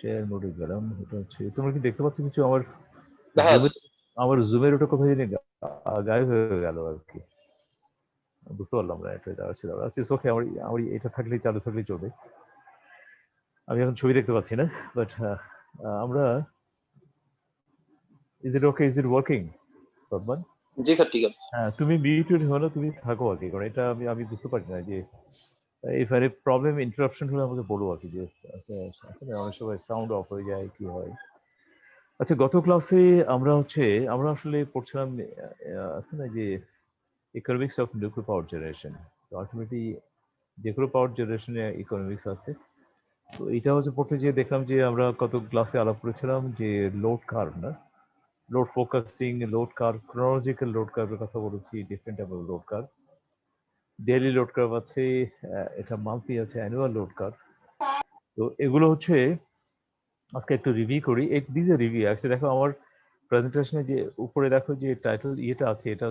Share মোডে গেলাম। এটা হচ্ছে তোমরা কি দেখতে পাচ্ছ কিছু আমার দেখা জুমের যাচ্ছে। ওটা কোথায় জানি গায়েব হয়ে গেল আর কি। বুঝতে পারলাম না এটা যাওয়া ছিল। আচ্ছা ওকে, আমার আমার এটা থাকলেই চালু থাকলেই চলবে। আমি এখন ছবি দেখতে পাচ্ছি না, বাট আমরা is it okay, is it working Sadman? G sir, ঠিক আছে। হ্যাঁ, তুমি মিউটেড হলো, তুমি থাকো আর কি, কারণ এটা আমি আমি বুঝতে পারি না যে এবারে প্রবলেম ইন্টারাপশন হলে আমাকে বলো আর কি, যে আসলে অনেক সময় সাউন্ড অফ হয়ে যায় কি হয়। আচ্ছা, গত ক্লাসে আমরা আসলে পড়ছিলাম আছে না যে economics of nuclear power generation. তো আলটিমেটলি যে কোনো পাওয়ার জেনারেশনে ইকোনমিক্স আছে। তো এটা হচ্ছে পড়তে গিয়ে দেখলাম যে আমরা কত ক্লাসে আলাপ করেছিলাম যে লোড কার্ভ, না load focusing, load curve, chronological load কার্ভের কথা বলেছি, different type of load curve, daily load curve আছে, এটা মান্থলি আছে, অ্যানুয়াল লোড কার্ভ। তো এগুলো হচ্ছে আজকে একটু রিভিউ করি। This A review actually. দেখো আমার প্রেজেন্টেশনে যে উপরে দেখো যে টাইটেল ইয়েটা আছে, এটা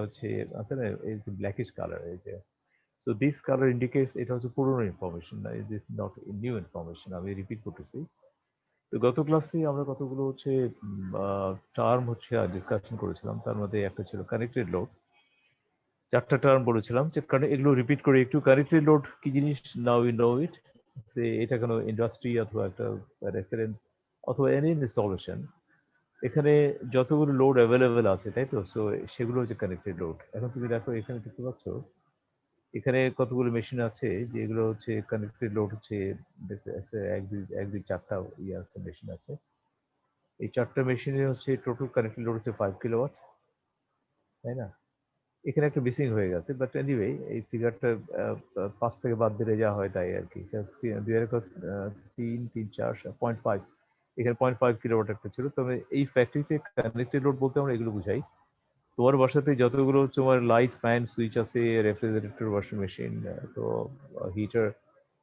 হচ্ছে আছে না, এই যে ব্ল্যাকিশ কালার, এই যে সো দিস কালার ইন্ডিকেটস এটা হচ্ছে পুরনো ইনফরমেশন, না দিস নট নিউ ইনফরমেশন। আমি রিপিট করতেছি। তো গত ক্লাসে আমরা কতগুলো হচ্ছে টার্ম হচ্ছে ডিসকাশন করেছিলাম। তার মধ্যে একটা ছিল কানেক্টেড লোড। চারটা টার্ম বলেছিলাম যে কারণ এগুলো রিপিট করে একটু। কানেক্টেড লোড কি জিনিস, নাও উই নো ইট। এটা কোনো ইন্ডাস্ট্রি অথবা একটা রেসিডেন্স অথবা এনি ইনস্টলেশন, এখানে যতগুলো লোড অ্যাভেলেবেল আছে, তাই তো, সো সেগুলো হচ্ছে কানেক্টেড লোড। এখন তুমি দেখো এখানে দেখতে পাচ্ছ এখানে কতগুলো মেশিন আছে যেগুলো হচ্ছে কানেক্টেড লোড হচ্ছে। দেখতে আছে এক দুই চারটা ইয়ে আছে, মেশিন আছে। এই চারটা মেশিনের হচ্ছে টোটাল কানেক্টেড লোড হচ্ছে 5 কিলোওয়াট, তাই না? এখানে একটা মিসিং হয়ে গেছে, বাট এনিওয়ে এই ফিগারটা 5 থেকে বাদ দিলে যা হয় তাই আর কি। দুই এর তিন তিন চার 0.5, এখানে 0.5 কিলোওয়াট একটা ছিল। তবে এই ফ্যাক্টরিতে কানেক্টেড লোড বলতে আমরা এগুলো বুঝাই। তোমার বাসাতে যতগুলো তোমার লাইট, ফ্যান, সুইচ আছে, রেফ্রিজারেটর, ওয়াশিং মেশিন, তো heater,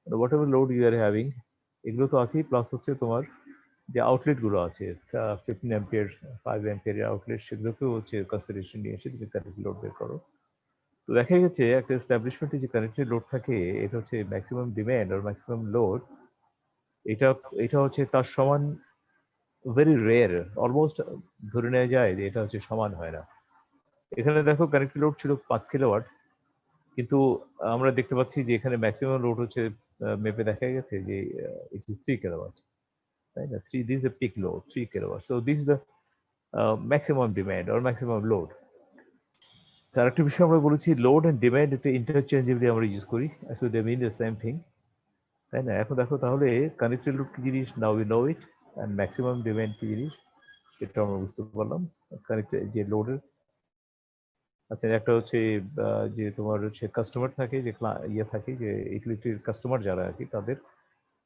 whatever load you are having, এগুলো তো আছেই। প্লাস হচ্ছে তোমার যে আউটলেট গুলো আছে, 15 অ্যাম্পিয়ার, 5 অ্যাম্পিয়ারের আউটলেট, সেগুলোকেও হচ্ছে কনসিডারেশন নিয়ে এসে তুমি কানেক্টেড লোড বের করো। তো দেখা গেছে একটা এস্টাবলিশমেন্টে যে কানেক্টেড লোড থাকে, এটা হচ্ছে ম্যাক্সিমাম ডিমান্ড আর ম্যাক্সিমাম লোড, এটা এটা হচ্ছে তার সমান ভেরি রেয়ার, অলমোস্ট ধরে নেওয়া যায় যে এটা হচ্ছে সমান হয় না। এখানে দেখো কানেক্টেড লোড ছিল 5 কিলোওয়াট, কিন্তু আমরা দেখতে পাচ্ছি যে এখানে ম্যাক্সিমাম লোড হচ্ছে মেপে দেখা গেছে যে ইট ইজ 3 কিলোওয়াট, তাই না? This A pick load 3 kilowatt, so this the maximum demand or maximum load. তার একটা বিষয় আমরা বলেছি, লোড এন্ড ডিমান্ড এটা ইন্টারচেঞ্জেবলি আমরা ইউজ করি, আসলে দে মিন দ্য সেম থিং, তাই না? এখন দেখো তাহলে কানেক্টেড লোড কি জিনিস, now we know it, and maximum demand কি জিনিস সেটা আমরা বুঝতে পারলাম। কানেক্টেড যে লোডের, আচ্ছা একটা হচ্ছে যে তোমার হচ্ছে কাস্টমার থাকে, যে ইয়ে থাকে, যে ইউটিলিটির কাস্টমার যারা আর কি, তাদের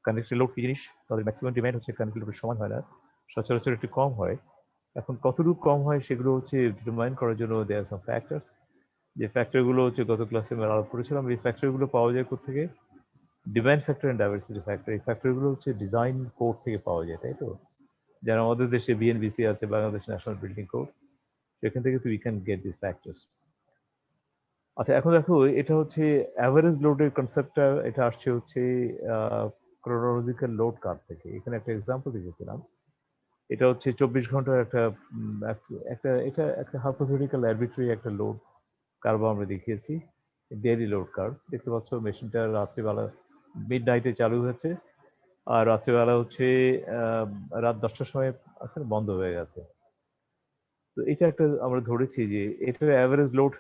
কানেক্টেড লোড কি জিনিস, তাদের ম্যাক্সিমাম ডিমান্ড হচ্ছে কানেক্টেড লোডের সমান হয় না, সচরাচর একটু কম হয়। এখন কতটুকু কম হয় সেগুলো হচ্ছে ডিটারমাইন করার জন্য দেয়ার সাম ফ্যাক্টরস। যে ফ্যাক্টরগুলো হচ্ছে গত ক্লাসে আমরা আলোচনা করেছিলাম। এই ফ্যাক্টরগুলো পাওয়া যায় কোথেকে? Demand factor and diversity factor. এই ফ্যাক্টরগুলো হচ্ছে ডিজাইন কোড থেকে পাওয়া যায়, তাই তো? যারা আমাদের দেশে বিএনবিসি আছে, বাংলাদেশ ন্যাশনাল বিল্ডিং কোড, সেখান থেকে তুই ক্যান গেট দিস ফ্যাক্টরস। আচ্ছা এখন দেখো এটা হচ্ছে অ্যাভারেজ লোডের কনসেপ্টটা, এটা আসছে হচ্ছে ক্রোনোলজিক্যাল লোড কার্ভ থেকে। এখানে একটা এক্সাম্পল দিয়েছিলাম। এটা হচ্ছে 24 ঘন্টার একটা এটা একটা হাইপোথেটিক্যাল আরবিট্রারি একটা লোড কার্ভ আমরা দেখিয়েছি, ডেইলি লোড কার্ভ। দেখতে পাচ্ছ মেশিনটা রাত্রিবেলা মিড নাইটে চালু হয়েছে, আর রাত্রিবেলা হচ্ছে আহ, রাত 10টার সময় আসলে বন্ধ হয়ে গেছে। তো এটা একটা আমরা ধরেছি যে এটার অ্যাভারেজ লোড,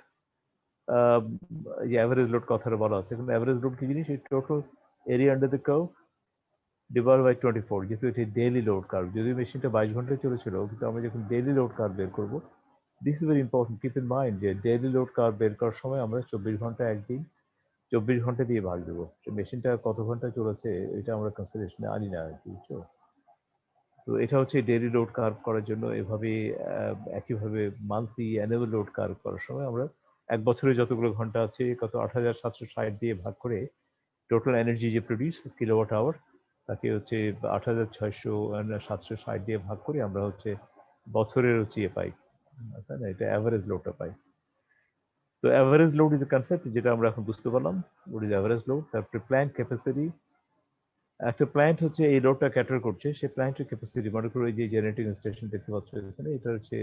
যে অ্যাভারেজ লোড কথাটা বলা আছে, কিন্তু অ্যাভারেজ লোড কি জিনিস, total area under the curve divide by 24, যেহেতু এটি ডেইলি লোড কার্ভ। যদি মেশিনটা 22 ঘন্টায় চলেছিল, কিন্তু আমরা যখন ডেইলি লোড কার্ভ বের করবো, this is very important, keep in mind যে ডেইলি লোড কার্ভ বের করার সময় আমরা 24 ঘন্টা একদিন 24 ঘন্টা দিয়ে ভাগ দেবো। মেশিনটা কত ঘন্টা চলেছে এটা আমরা কনসিডারেশনে আনি না আর কি, বুঝছো? তো এটা হচ্ছে ডেইলি লোড কার্ভ করার জন্য এভাবে একইভাবে মান্থলি অ্যানুয়াল লোড কার্ভ করার সময় আমরা এক বছরে যতগুলো ঘন্টা আছে কত 8760 দিয়ে ভাগ করে টোটাল এনার্জি যে প্রডিউস কিলোওয়াট আওয়ার, তাকে হচ্ছে 8600 760 দিয়ে ভাগ করে আমরা হচ্ছে বছরের হচ্ছে পাই, তাই না? এটা অ্যাভারেজ লোডটা পাই। তো average load is a concept যেটা আমরা এখন বুঝতে পারলাম। হোয়াট ইজ অ্যাভারেজ লোড, তারপরে প্ল্যান্ট ক্যাপাসিটি, একটা প্ল্যান্ট হচ্ছে এই লোডটা ক্যাটার করছে, সেই প্ল্যান্টের ক্যাপাসিটি মনে করো এই যে জেনারেটিং স্টেশন দেখতে পাচ্ছ এখানে, এটা হচ্ছে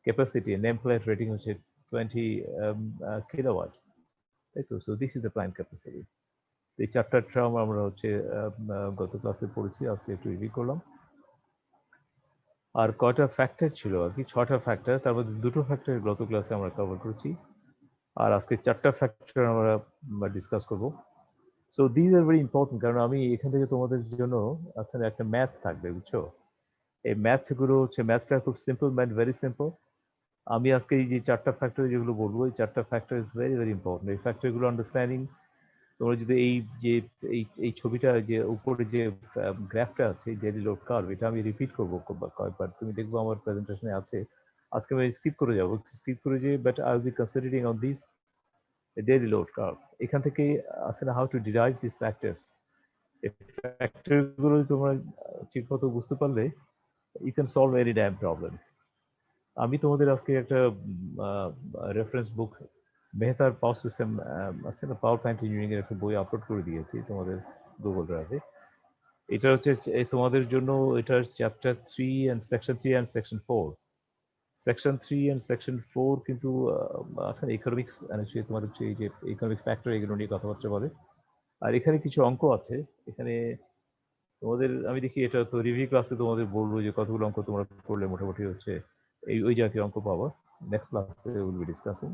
ক্যাপাসিটি, নেম প্লেট রেটিং হচ্ছে 20 কিলোওয়াট, তাই তো? So this is the plant capacity. এই চারটা টার্ম আমরা হচ্ছে গত ক্লাসে পড়েছি, আজকে একটু রিভিউ করলাম। আর কয়টা ফ্যাক্টর ছিল আর কি, 6টা ফ্যাক্টর, তার মধ্যে 2টো ফ্যাক্টর গত ক্লাসে আমরা কভার করেছি, আর আজকে 4টা ফ্যাক্টর আমরা ডিসকাস করব। So these are very important, কারণ আমি এখান থেকে তোমাদের জন্য আসলে একটা ম্যাথ থাকবে, বুঝছো? এই ম্যাথগুলো হচ্ছে, ম্যাথটা খুব সিম্পল ম্যাথ, ভেরি সিম্পল। আমি আজকে এই যে 4টা ফ্যাক্টর যেগুলো বলবো, এই 4টা factor is very very important. এই ফ্যাক্টরগুলো আন্ডারস্ট্যান্ডিং, তোমরা যদি এই যে এই ছবিটা যে উপরে যে গ্রাফটা আছে, ডেইলি লোড কার্ভ, এটা আমি রিপিট করবো কয়েকবার, তুমি দেখবো আমার প্রেজেন্টেশনে আছে। আজকে আমি স্কিপ করে যাবো, স্কিপ করে যে, but I will be considering on this daily load curve. এখান থেকে আসলে how to derive this factors, এই ফ্যাক্টরগুলো তোমরা ঠিকমতো বুঝতে পারলে you can solve any damn problem. আমি তোমাদের আজকে একটা রেফারেন্স বুক, মেহতার পাওয়ার সিস্টেম আছে না, পাওয়ার প্ল্যান্ট ইঞ্জিনিয়ারিং এর একটা বই আপলোড করে দিয়েছি তোমাদের গুগল ড্রাইভে। এটা হচ্ছে তোমাদের জন্য, এটার chapter 3 and section 3 and section 4। Section 3 and section 4 কিন্তু আছে ইকোনমিক্স, তোমাদের হচ্ছে এই যে ইকোনমিক ফ্যাক্টর, এগুলো নিয়ে কথাবার্তা বলে। আর এখানে কিছু অঙ্ক আছে এখানে তোমাদের, আমি দেখি এটা তো রিভিউ ক্লাসে তোমাদের বলবো যে কতগুলো অঙ্ক তোমরা করলে মোটামুটি হচ্ছে এই ওই জাতীয় অঙ্ক পাবো। নেক্সট ক্লাসে উইল বি ডিসকাসিং।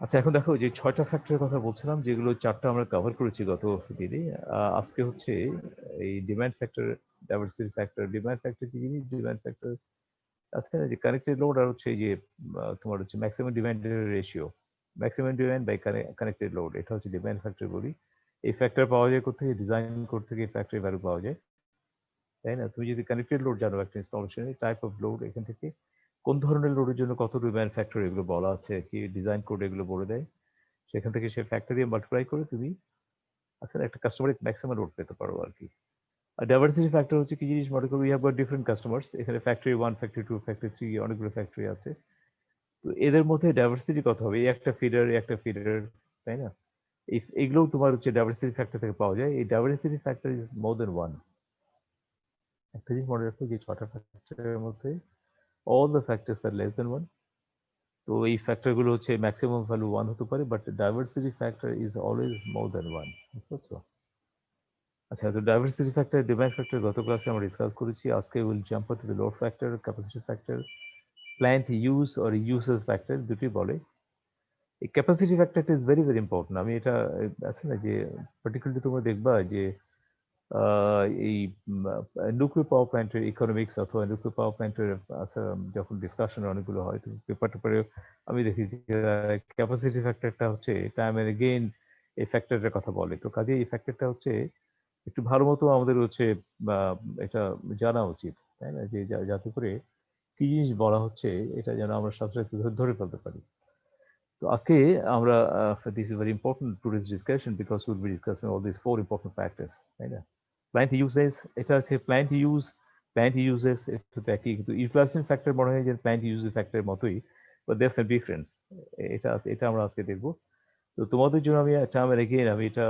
আচ্ছা, এখন দেখো যে 6টা ফ্যাক্টরের কথা বলছিলাম, যেগুলো 4টা আমরা কভার করেছি গত দিনে। আজকে হচ্ছে এই demand factor, diversity factor. Demand factor কি জিনিস? ডিমান্ড ফ্যাক্টর আজকে যে কানেক্টেড লোড, আর হচ্ছে এই যে তোমার হচ্ছে ম্যাক্সিমাম ডিমান্ডের ratio, maximum demand by connected load, এটা হচ্ছে ডিমান্ড ফ্যাক্টর বলি। এই ফ্যাক্টর পাওয়া যায় কোথেকে? ডিজাইন কোড থেকে এই ফ্যাক্টরি ভ্যালু পাওয়া যায়, তাই না? তুমি যদি কানেক্টেড লোড জানো একটা ইনস্টলেশনের টাইপ অফ লোড, এখান থেকে কোন ধরনের লোডের জন্য কত ডিমান্ড ফ্যাক্টর এগুলো বলা আছে কি, ডিজাইন কোড এগুলো বলে দেয়। সেখান থেকে সে ফ্যাক্টর দিয়ে মাল্টিপ্লাই করে তুমি আসলে একটা কাস্টমারের ম্যাক্সিমাম লোড পেতে পারো আর কি। আর ডাইভার্সিটি ফ্যাক্টর হচ্ছে কি জিনিস? মনে করো you have got different customers, এখানে ফ্যাক্টরি 1, ফ্যাক্টরি 2, ফ্যাক্টরি 3, অনেকগুলো ফ্যাক্টরি আছে। তো এদের মধ্যে ডাইভার্সিটি কত হবে? এই একটা ফিডার, একটা ফিডার, তাই না? এইগুলোও তোমার হচ্ছে ডাইভার্সিটি ফ্যাক্টর থেকে পাওয়া যায়। এই diversity factor is more than one. একটা জিনিস মনে রাখো যে 6টা ফ্যাক্টরের মধ্যে all the factors are less than 1. তো এই ফ্যাক্টরগুলো হচ্ছে ম্যাক্সিমাম ভ্যালু 1 হতে পারে, but diversity factor is always more than 1। বুঝতে পারছো? আচ্ছা, তো ডাইভার্সিটি ফ্যাক্টর, ডিমান্ড ফ্যাক্টর গত ক্লাসে আমরা ডিসকাস করেছি। আজকে will jump to the load factor, capacity factor, plant use or uses factor, দুটি বলে। এই ক্যাপাসিটি ফ্যাক্টরটা ইজ ভেরি ভেরি ইম্পর্টেন্ট। আমি এটা আছে না যে পার্টিকুলারলি তোমরা দেখবা যে এই নিউক্লিয়ার পাওয়ার প্ল্যান্টের ইকোনমিক্স অথবা নিউক্লিয়ার পাওয়ার প্ল্যান্টের যখন ডিসকাশন অনেকগুলো হয়, তো পেপার টেপারে আমি দেখি যে ক্যাপাসিটি ফ্যাক্টরটা হচ্ছে টাইম এন্ড এগেইন এই ফ্যাক্টরের কথা বলে। তো কাজে এই ফ্যাক্টরটা হচ্ছে একটু ভালো মতো আমাদের হচ্ছে এটা জানা উচিত, তাই না? যে যাতে করে কি জিনিস বলা হচ্ছে এটা যেন আমরা সাথে সাথে ধরে ফেলতে পারি। তো আজকে আমরা this is very important today's discussion, because will be discussing all this 4 important factors, তাই না? প্ল্যান্ট ইউজেস, এটা আছে প্ল্যান্ট ইউজ, প্ল্যান্ট ইউজেস একটু একই, কিন্তু ইউটিলাইজেশন ফ্যাক্টর মনে হয় যে প্ল্যান্ট ইউজের ফ্যাক্টরের মতোই, বাট দেয়ারস আ ডিফারেন্স। এটা আমরা আজকে দেখবো। তো তোমাদের জন্য আমি টার্ম এগেইন আমি এটা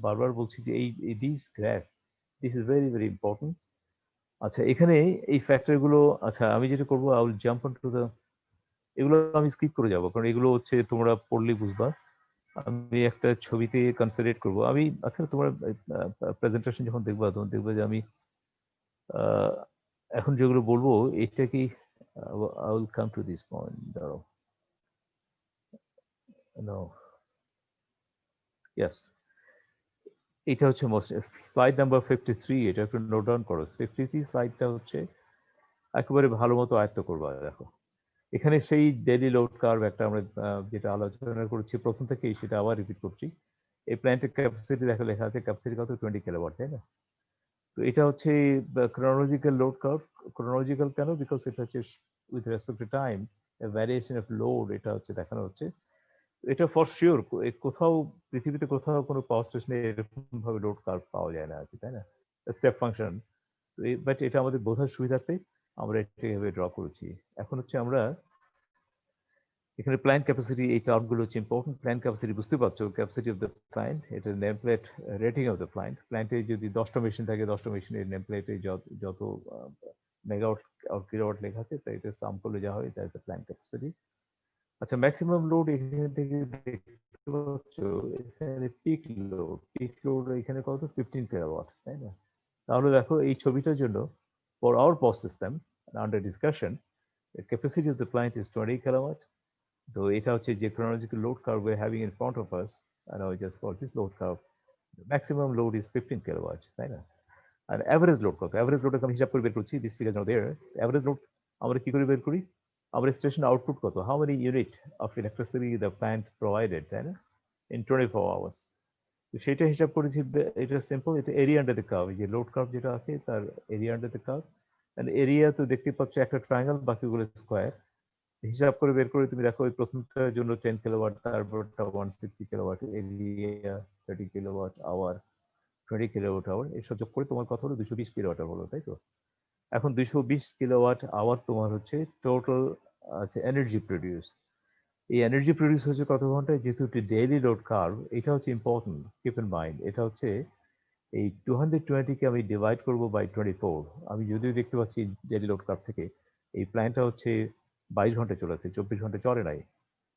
বারবার বলছি যে এই this graph, this is very very important. আচ্ছা, এখানে এই ফ্যাক্টরগুলো, আচ্ছা আমি যেটা করবো, I will jump on to the, এগুলো আমি স্কিপ করে যাবো কারণ এগুলো হচ্ছে তোমরা পড়লে বুঝবা। আমি একটা ছবিতে কনসিডার করবো আমি। আচ্ছা, তোমার প্রেজেন্টেশন যখন দেখবা তখন দেখবে যে আমি আহ, এখন যেগুলো বলবো এটা কি, I will come to this point, দাঁড়াও। নো, ইয়েস, এটা হচ্ছে মোস্ট, স্লাইড নাম্বার 53, এটা একটু নোট ডাউন করো। 53 স্লাইডটা হচ্ছে একেবারে ভালো মতো আয়ত্ত করবা। দেখো এখানে সেই ডেইলি লোড কার্ভ একটা আমরা যেটা আলোচনা করেছি প্রথম থেকেই, সেটা আবার রিপিট করছি। এই প্ল্যান্টের ক্যাপাসিটি দেখো লেখা আছে, ক্যাপাসিটি কত? 20 কিলোওয়াট, তাই না? তো এটা হচ্ছে ক্রোনোলজিক্যাল লোড কার্ভ। ক্রোনোলজিক্যাল কেন? বিকজ এটা হচ্ছে with respect to time variation of load, এটা হচ্ছে দেখানো হচ্ছে। এটা ফর শিওর কোথাও পৃথিবীতে কোথাও কোনো পাওয়ার স্টেশনে এরকম ভাবে লোড কার্ভ পাওয়া যায় না আর কি, তাই না? Step function. বাট এটা আমাদের বোঝার সুবিধার্থে আমরা এটা এভাবে ড্র করেছি। এখন হচ্ছে আমরা এখানে প্ল্যান্ট ক্যাপাসিটি এই টার্মগুলো হচ্ছে ইম্পর্টেন্ট। প্ল্যান্ট ক্যাপাসিটি বুঝতে পারছো, ক্যাপাসিটি অফ দ্য প্ল্যান্ট, এটা name plate rating of the plant. প্ল্যান্টে যদি 10টা মেশিন থাকে, 10টা মেশিনের নেম প্লেটে যত মেগাওয়াট আর কিলোওয়াট লেখা আছে, তাই এটা সাম করলে যা হয় দ্যাটস দ্য প্ল্যান্ট ক্যাপাসিটি। আচ্ছা, ম্যাক্সিমাম লোড এখান থেকে দেখতে পাচ্ছ, এখানে পিক লোড এখানে কত, 15 কিলোওয়াট, তাই না? তাহলে দেখো এই ছবিটার জন্য for our power system under discussion, the capacity of the plant is 20 kilowatt. তো এটা হচ্ছে যে chronological load curve we're having in front of us, and I just for this load curve, the maximum load is 15 kilowatt, তাই না? আর average load কত? Average load আমি হিসাব করে বের করছি, দিস ফিগার নাও দেয়ার। অ্যাভারেজ লোড আমরা কি করে বের করি? আমরা স্টেশন আউটপুট কত, how many unit of electricity the plant provided, তাই না, ইন 24 আওয়ার্স। তো সেটা হিসাব করেছি, এটা সিম্পল, এটা এরিয়া আন্ডার দ্য কার্ভ, যে লোড কার্ভ যেটা আছে তার area under the curve. And area তো দেখতে পাচ্ছ একটা ট্রায়াঙ্গেল, বাকিগুলো স্কোয়ার। হিসাব করে বের করে তুমি দেখো, ওই প্রথমটার জন্য 10 কিলোওয়াট, তারপরটা 160 কিলোওয়াট, এরিয়া 30 কিলোওয়াট আওয়ার, 20 কিলোওয়াট আওয়ার, এসব যোগ করে তোমার কথা হলো 220 কিলোওয়াট আওয়ার হলো, তাই তো? এখন 220 কিলোওয়াট আওয়ার তোমার হচ্ছে টোটাল আছে এনার্জি প্রডিউস। এই এনার্জি প্রডিউস হচ্ছে কত ঘন্টায়, যেহেতু একটি ডেইলি লোড কার্ভ, এটা হচ্ছে ইম্পর্টেন্ট, কিপ ইন মাইন্ড। এটা হচ্ছে এই 220 কে আমি ডিভাইড করব বাই 24। আমি যদিও দেখতে পাচ্ছি ডেইলি লোড কার্ভ থেকে এই প্ল্যানটা হচ্ছে 22 ঘন্টা চলেছে, 24 ঘন্টা চলে নাই।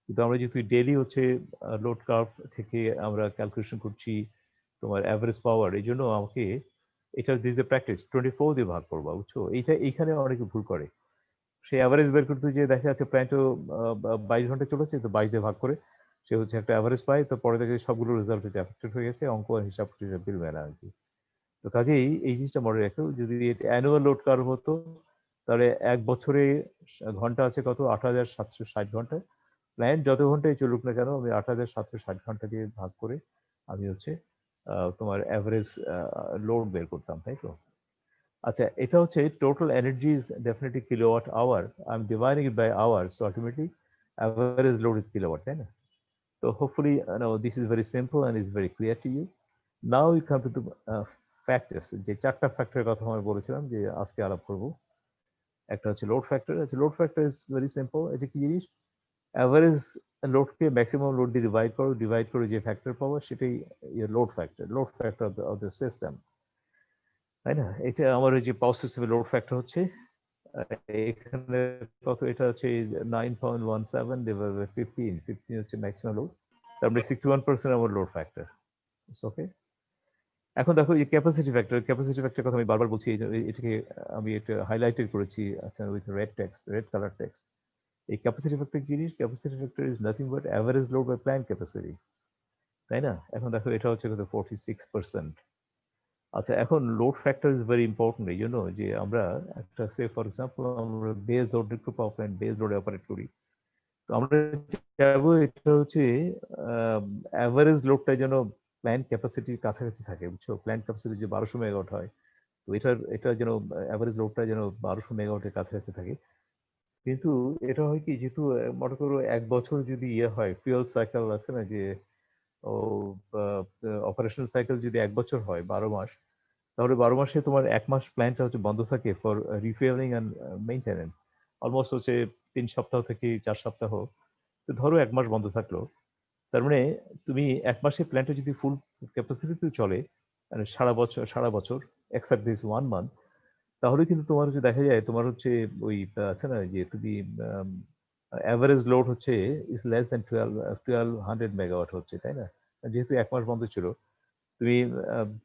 কিন্তু আমরা যেহেতু ডেইলি হচ্ছে লোড কার্ভ থেকে আমরা ক্যালকুলেশন করছি তোমার অ্যাভারেজ পাওয়ার, এই জন্য আমাকে এটা দিতে প্র্যাকটিস 24 দিয়ে ভাগ করবা, বুঝছো? এইখানে অনেকে ভুল করে। সে অ্যাভারেজ বের করতে গিয়ে দেখা যাচ্ছে প্ল্যান্টও 22 ঘন্টা চলেছে, তো 22 দিয়ে ভাগ করে সে হচ্ছে একটা অ্যাভারেজ পায়, তো পরে দেখে সবগুলো রেজাল্ট হচ্ছে অ্যাফেক্টেড হয়ে গেছে, অঙ্ক আর হিসাব মিলবে না আর কি। তো কাজেই এই জিনিসটা মনে রাখো, যদি অ্যানুয়াল লোড কার্ভ হতো, তাহলে এক বছরে ঘন্টা আছে কত, 8,760 ঘন্টা। প্ল্যান্ট যত ঘন্টায় চলুক না কেন, আমি 8,760 ঘন্টা দিয়ে ভাগ করে আমি হচ্ছে তোমার অ্যাভারেজ লোড বের করতাম, তাই তো? আচ্ছা, এটা হচ্ছে total energy is definitely kilowatt hour, I am dividing it by hour, so ultimately average load is kilowatt, তাই না? তো hopefully this is very simple and is very clear to you. Now we come to the factors, যে 4টা ফ্যাক্টরের কথা আমি বলেছিলাম যে আজকে আলাপ করব। একটা হচ্ছে লোড ফ্যাক্টর। আচ্ছা, load factor is very simple. এটা কি জিনিস? অ্যাভারেজ লোডকে ম্যাক্সিমাম লোড দিয়ে ডিভাইড করে যে ফ্যাক্টর পাবো, সেটাই load factor of the system, তাই না? এটা আমার ওই যে পাওয়ার সিস্টেমের লোড ফ্যাক্টর হচ্ছে এখানে কত, এটা হচ্ছে 9.17 ডিভাইড বাই 15 হচ্ছে ম্যাক্সিমাম লোড, তারপরে 61% আমার লোড ফ্যাক্টর। ওকে, এখন দেখো এই ক্যাপাসিটি ফ্যাক্টর কথা আমি বারবার বলছি, এটাকে আমি এটা হাইলাইটেড করেছি, আচ্ছা, উইথ রেড কালার টেক্সট। এই ক্যাপাসিটি ফ্যাক্টর জিনিস, capacity factor is nothing but average load by plant capacity, তাই না? এখন দেখো এটা হচ্ছে কত, 46%। আচ্ছা, এখন load factor is very important, এই জন্য যে আমরা একটা সে ফর এক্সাম্পল আমরা বেস লোড একটু পাওয়ার প্ল্যান্ট বেস লোডে অপারেট করি, তো আমরা চাইবো এটা হচ্ছে অ্যাভারেজ লোডটা যেন প্ল্যান্ট ক্যাপাসিটির কাছাকাছি থাকে, বুঝছো? প্ল্যান্ট ক্যাপাসিটি যে 1200 মেগাওয়াট হয়, তো এটা যেন অ্যাভারেজ লোডটা যেন 1200 মেগাওয়াটের কাছাকাছি থাকে। কিন্তু এটা হয় কি, যেহেতু মনে করো এক বছর যদি ইয়ে হয়, ফুয়েল সাইকেল আছে না, যে ও অপারেশনাল সাইকেল যদি এক বছর হয়, 12 মাস, তাহলে 12 মাসে তোমার 1 মাস প্ল্যান্টটা হচ্ছে বন্ধ থাকে for refuelling and maintenance. Almost হচ্ছে 3 সপ্তাহ থেকে 4 সপ্তাহ। তো ধরো 1 মাস বন্ধ থাকলো, তার মানে তুমি 1 মাসে প্ল্যান্টটা যদি ফুল ক্যাপাসিটিতে চলে, মানে সারা বছর এক্সেপ্ট দিস 1 মান্থ, তাহলে কিন্তু তোমার হচ্ছে দেখা যায় তোমার হচ্ছে ওই আছে না, যে তুমি অ্যাভারেজ লোড হচ্ছে ইজ লেস দেন 1200 মেগাওয়াট হচ্ছে, তাই না? যেহেতু 1 মাস বন্ধ ছিল, তুমি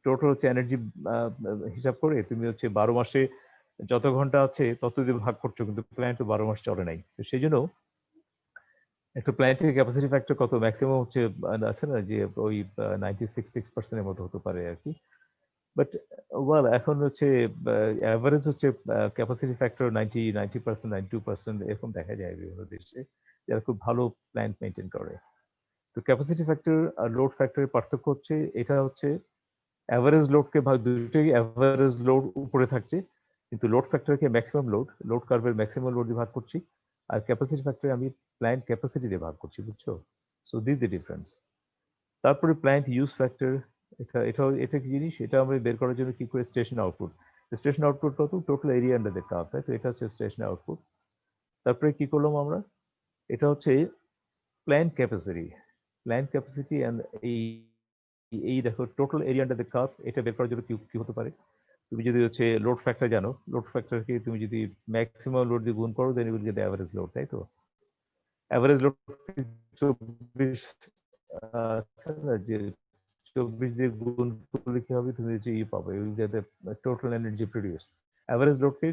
টোটাল হচ্ছে এনার্জি হিসাব করে তুমি হচ্ছে 12 মাসে যত ঘন্টা আছে তত দিয়ে ভাগ করছো, কিন্তু প্ল্যান্ট তো 12 মাস চলে নাই। তো সেই জন্য একটা প্ল্যান্টের ক্যাপাসিটি ফ্যাক্টর কত, ম্যাক্সিমাম হচ্ছে আছে না, যে ওই 96% মতো হতে পারে আর কি। বাট ওয়েল, এখন হচ্ছে অ্যাভারেজ হচ্ছে ক্যাপাসিটি ফ্যাক্টর 90%, 92% এরকম দেখা যায় বিভিন্ন দেশে, যারা খুব ভালো প্ল্যান্ট মেনটেন করে। তো ক্যাপাসিটি ফ্যাক্টর আর লোড ফ্যাক্টরের পার্থক্য হচ্ছে, এটা হচ্ছে অ্যাভারেজ লোডকে ভাগ, দুটোই অ্যাভারেজ লোড উপরে থাকছে, কিন্তু লোড ফ্যাক্টরকে ম্যাক্সিমাম লোড কার্ভের ম্যাক্সিমাম লোড দিয়ে ভাগ করছি, আর ক্যাপাসিটি ফ্যাক্টরে আমি প্ল্যান্ট ক্যাপাসিটি দিয়ে ভাগ করছি, বুঝছো? So this the difference. তারপরে প্ল্যান্ট ইউজ ফ্যাক্টর, এটা কি জিনিস, এটা আমরা বের করার জন্য কি করে, স্টেশন আউটপুট কত, total area under the curve, তাই তো? এটা হচ্ছে স্টেশন আউটপুট। তারপরে কি করলাম আমরা, এটা হচ্ছে প্ল্যান্ট ক্যাপাসিটি অ্যান্ড এই দেখো total area under the curve, এটা বের করার জন্য কি হতে পারে? তুমি যদি হচ্ছে লোড ফ্যাক্টর জানো, লোড ফ্যাক্টরকে তুমি যদি ম্যাক্সিমাম লোড দিয়ে গুণ করো, then you will get average load, তাই তো? অ্যাভারেজ লোড 24, আচ্ছা না, যে 24 দিয়ে গুণ করলে কি হবে? তুমি হচ্ছে পাবে, you will get the total energy produce. Average লোডকে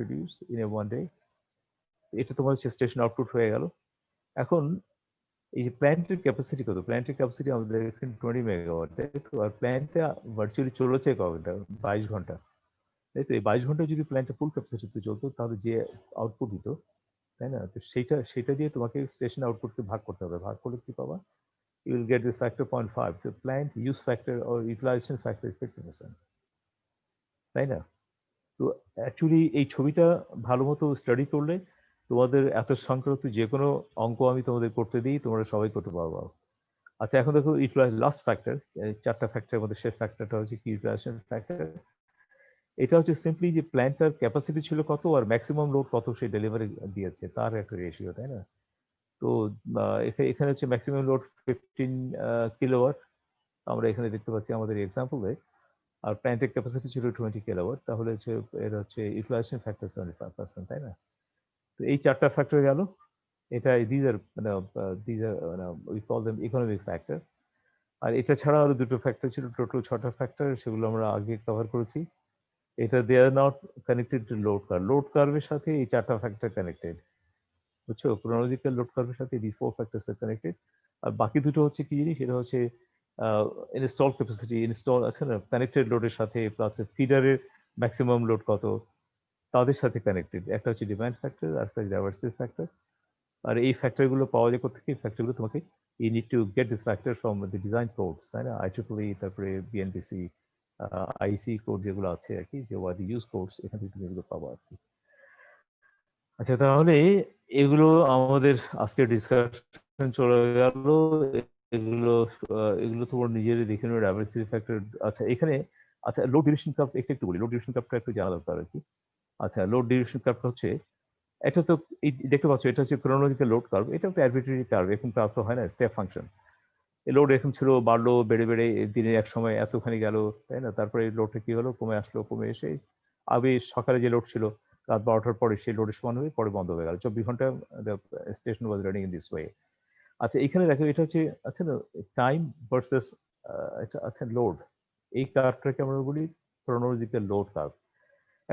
produce in a one day, এটা তোমার হচ্ছে স্টেশন আউটপুট হয়ে গেল। এখন এই যে প্ল্যান্টের ক্যাপাসিটি কত? প্ল্যান্টের ক্যাপাসিটি আমাদের এখানে 20 মেগাওয়াট, তাই তো? আর প্ল্যান্টটা ভার্চুয়ালি চলেছে কতটা? 22 ঘন্টা, তাই তো? এই 22 ঘন্টা যদি প্ল্যান্টটা ফুল ক্যাপাসিটিতে চলতো, তাহলে যে আউটপুট দিত, তাই না? তো সেটা দিয়ে তোমাকে স্টেশন আউটপুটকে ভাগ করতে হবে। ভাগ করলে কি পাবা? You will get this factor 0.5। তো plant use factor or utilization factor is 50%, তাই না? তো অ্যাকচুয়ালি এই ছবিটা ভালো মতো স্টাডি করলে তোমাদের এত সংক্রান্ত যে কোনো অঙ্ক আমি তোমাদের করতে দিই, তোমরা সবাই করতে পারবা। আচ্ছা, এখন দেখো ইউটিলাইজ লাস্ট ফ্যাক্টর, চারটা ফ্যাক্টরের মধ্যে শেষ ফ্যাক্টরটা হচ্ছে কি? Utilisation factor. এটা হচ্ছে সিম্পলি যে প্ল্যান্টটার ক্যাপাসিটি ছিল কত আর ম্যাক্সিমাম লোড কত সে ডেলিভারি দিয়েছে, তার একটা রেশিও, তাই না? তো এখানে হচ্ছে ম্যাক্সিমাম লোড 15 কিলোওয়াট, আমরা এখানে দেখতে পাচ্ছি আমাদের এক্সাম্পলে। আর প্ল্যান্টের ক্যাপাসিটি ছিল 20 কিলোওয়াট, তাহলে হচ্ছে এর হচ্ছে ইউটিলাইজেশন ফ্যাক্টর 75%, তাই না? তো এই চারটা ফ্যাক্টর গেল। এটা these are we call them economic factor. আর এটা ছাড়া আরো দুটো ফ্যাক্টর ছিল, টোটাল 6টা ফ্যাক্টর, সেগুলো আমরা আগে কভার করেছি। এটা they are not connected to load curve. Load কার্ভের সাথে এই চারটা ফ্যাক্টর কানেক্টেড, বুঝছো? ক্রোনোলজিক্যাল লোড কার্ভের সাথে the four factors are connected. আর বাকি দুটো হচ্ছে কি জিনিস? সেটা হচ্ছে ইনস্টল ক্যাপাসিটি, ইনস্টল আছে না, কানেক্টেড লোডের সাথে, প্লাস ফিডারের ম্যাক্সিমাম লোড কত, তাদের সাথে কানেক্টেড। একটা হচ্ছে ডিমান্ড ফ্যাক্টর আর একটা ডাইভার্সিটি ফ্যাক্টর। আর এই ফ্যাক্টরগুলো পাওয়া যায় কোথেকে? এই ফ্যাক্টরগুলো তোমাকে, you need to get this factor from the design codes, তাই না? IEEE, তারপরে বিএনপিসি, আইসি কোড যেগুলো আছে আর কি, যে ওয়াই ইউজ কোডস, এখান থেকে তুমি এগুলো পাবো আর কি। আচ্ছা, তাহলে এগুলো আমাদের আজকের ডিসকাশন চলে গেল। এগুলো এগুলো তোমার নিজেরই দেখে নেবে ডাইভার্সিটি ফ্যাক্টর। আচ্ছা, এখানে আচ্ছা, লোড ডিউরেশন কার্ভ একটু বলি। লোড ডিউরেশন কার্ভটা একটু জানা দরকার আর কি। আচ্ছা, লোড ডিউরেশন কার্ভটা হচ্ছে, এটা তো এই দেখতে পাচ্ছ, এটা হচ্ছে ক্রোনোলজিক্যাল লোড কার্ভ। এটা একটা আরবিট্রারি কার্ভ, এরকম কার্ভ তো হয় না, স্টেপ ফাংশন। এই লোড এরকম ছিল, বাড়লো, বেড়ে বেড়ে দিনের এক সময় এতখানি গেল, তাই না? তারপরে এই লোডটা কি হলো? কমে আসলো, কমে এসে আগে সকালে যে লোড ছিল রাত 12টার পরে, সেই লোডের সমান হয়ে পরে বন্ধ হয়ে গেল। 24 ঘন্টা station was running in this way. আচ্ছা, এখানে দেখো, এটা হচ্ছে আচ্ছা না, টাইম ভার্সেস এটা আচ্ছা লোড, এই কার্ভটাকে আমরা বলি ক্রোনোলজিক্যাল লোড কার্ভ।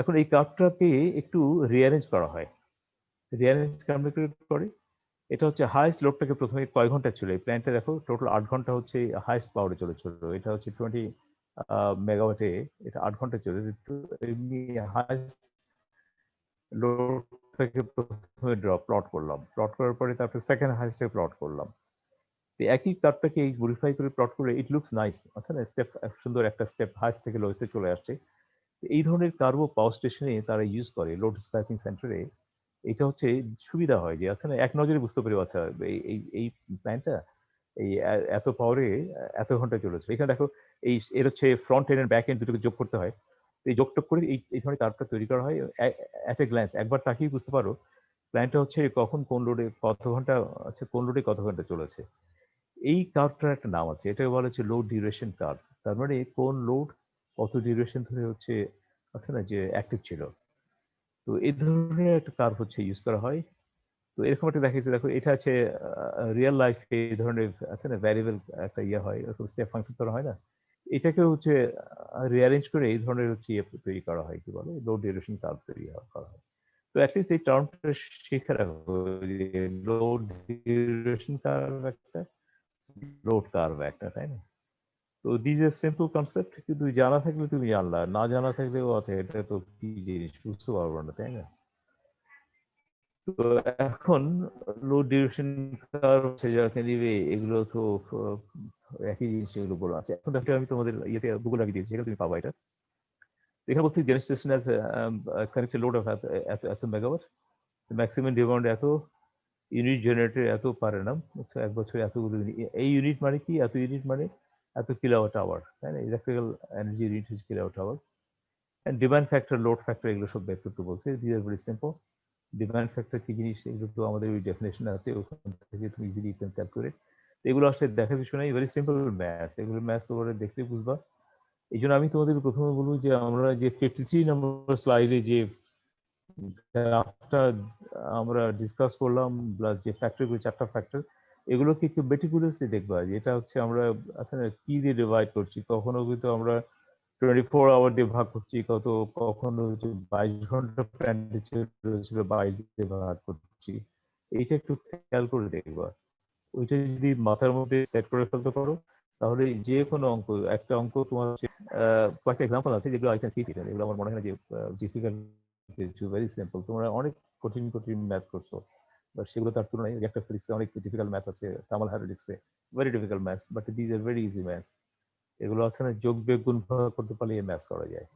এখন এই কার্ভটাকে একটু রিঅ্যারেঞ্জ করা হয়। রিঅ্যারেঞ্জ কেমন করে? এটা হচ্ছে হাইস্ট লোডটাকে প্রথমে কয় ঘন্টা ছিল? এই প্ল্যান্টটা দেখো টোটাল 8 ঘন্টা হচ্ছে হাইস্ট পাওয়ারে চলেছিল। এটা হচ্ছে 20 মেগাওয়াটে, এটা 8 ঘন্টা চলে। এমনি হাইস্ট লোডটাকে প্রথমে প্লট করলাম, প্লট করার পরে তারপরে সেকেন্ড হাইস্টে প্লট করলাম। তো একই কার্ভটাকে এই মডিফাই করে প্লট করে, ইট লুকস নাইস, আচ্ছা না? স্টেপ, সুন্দর একটা স্টেপ হাইস্ট থেকে লোয়েস্টে চলে আসছে। এই ধরনের কার্ভও পাওয়ার স্টেশনে তারা ইউজ করে, লোড ডিসপ্যাচিং সেন্টারে। এটা হচ্ছে সুবিধা হয় যে আছে না, এক নজরে বুঝতে পারি, আচ্ছা এই প্ল্যানটা এই এত পাওয়ারে এত ঘন্টা চলেছে। এখানে দেখো, এর হচ্ছে ফ্রন্ট এন্ড ব্যাক এন্ড দুটোকে যোগ করতে হয়। এই যোগটোগ করে এই ধরনের কার্ভটা তৈরি করা হয়। অ্যাট এ গ্ল্যান্স একবার তাকিয়ে বুঝতে পারো প্ল্যানটা হচ্ছে কখন কোন লোডে কত ঘন্টা, আচ্ছা কোন লোডে কত ঘন্টা চলেছে। এই কার্ভটার একটা নাম আছে, এটাকে বলা হচ্ছে লো ডিউরেশন কার্ভ। তার মানে কোন লোড কত ডিউরেশন ধরে হচ্ছে আছে না যে অ্যাক্টিভ ছিল। তো এই ধরনের একটা কার্ভ হচ্ছে ইউজ করা হয়। তো এরকম একটা দেখা যাচ্ছে, দেখো এটা হচ্ছে রিয়েল লাইফে এই ধরনের আছে না, ভ্যারিয়েবল একটা ইয়ে হয়, এরকম স্টেপ ফাংশন করা হয় না, এটাকে হচ্ছে রিঅ্যারেঞ্জ করে এই ধরনের হচ্ছে ইয়ে তৈরি করা হয়, কি বলে, লো ডিউরেশন কার্ভ তৈরি করা হয়। তো অ্যাটলিস্ট এই টার্মটা শিখে রাখো, যে লো ডিউরেশন কার্ভ একটা, লোড কার্ভ একটা, তাই না? তো দিস এ সিম্পল কনসেপ্ট, কিন্তু জানা থাকলে তুমি জানলা, না জানা থাকলেও আছে, এটা তো কি জিনিস বুঝতে পারবো না, তাই না? তো এখন লো ডিউরেশন কার্ভ হচ্ছে যাকে নিবে, এগুলো তো আহ, একই জিনিস, এগুলো বলা আছে। এখন দেখো, আমি তোমাদের ইয়েতে গুগল লাগিয়ে দিয়েছি, সেখানে তুমি পাবা এটা। এখানে বলছি general station as connected load of এত এত মেগাওয়াট, ম্যাক্সিমাম ডিমান্ড এত, ইউনিট জেনারেটর এত পার annum, আচ্ছা এক বছরে এতগুলো ইউনিট। এই ইউনিট মানে কি? এত ইউনিট মানে এত কিলোওয়াট আওয়ার, তাই না? ইলেকট্রিক্যাল এনার্জি ইউনিট হচ্ছে kilowatt hour. And demand factor, load factor, এগুলো সব বের করতে বলছে। This are very simple. Demand factor কি জিনিস এগুলো তো আমাদের ওই ডেফিনেশন আছে, ওখান থেকে তুমি ইজিলি ক্যান ক্যালকুলেট। এগুলো আসলে দেখার বিষয় নাই, ভেরি সিম্পল ম্যাথ, এগুলো ম্যাথ তোমরা দেখলে বুঝবা। এই জন্য আমি তোমাদের প্রথমে বলবো যে আমরা যে 53 নম্বর স্লাইডে যে গ্রাফটা আমরা ডিসকাস করলাম, প্লাস যে ফ্যাক্টরগুলো 4টা ফ্যাক্টর, এগুলোকে একটু মেটিকুলাসলি দেখবা যে এটা হচ্ছে আমরা আসলে কি দিয়ে ডিভাইড করছি। কখনো কিন্তু আমরা 24 আওয়ার দিয়ে ভাগ করছি, কখনো 22 ঘন্টা প্ল্যান ছিল 22 দিয়ে ভাগ করছি। এইটা একটু খেয়াল করে দেখবা। ওইটা যদি মাথার মধ্যে সেট করে ফেলতে পারো, তাহলে যে কোনো অঙ্ক, একটা অঙ্ক তোমার কয়েকটা এক্সাম্পল আছে যেগুলো আই ক্যান সি ইট, এগুলো আমার মনে হয় না যে ডিফিকাল্ট কিছু, ভেরি সিম্পল। তোমরা অনেক কঠিন কঠিন ম্যাথ করছো, বাট সেগুলো তার তুলনায় একটা ফিজিক্সে অনেক ডিফিকাল্ট ম্যাথ আছে, কামাল হাইড্রোলিক্সে very difficult maths, but these are very easy maths. এগুলো আছে না, যোগ বিয়োগ গুণ ভাগ করতে পারলে এই ম্যাথস করা যায়।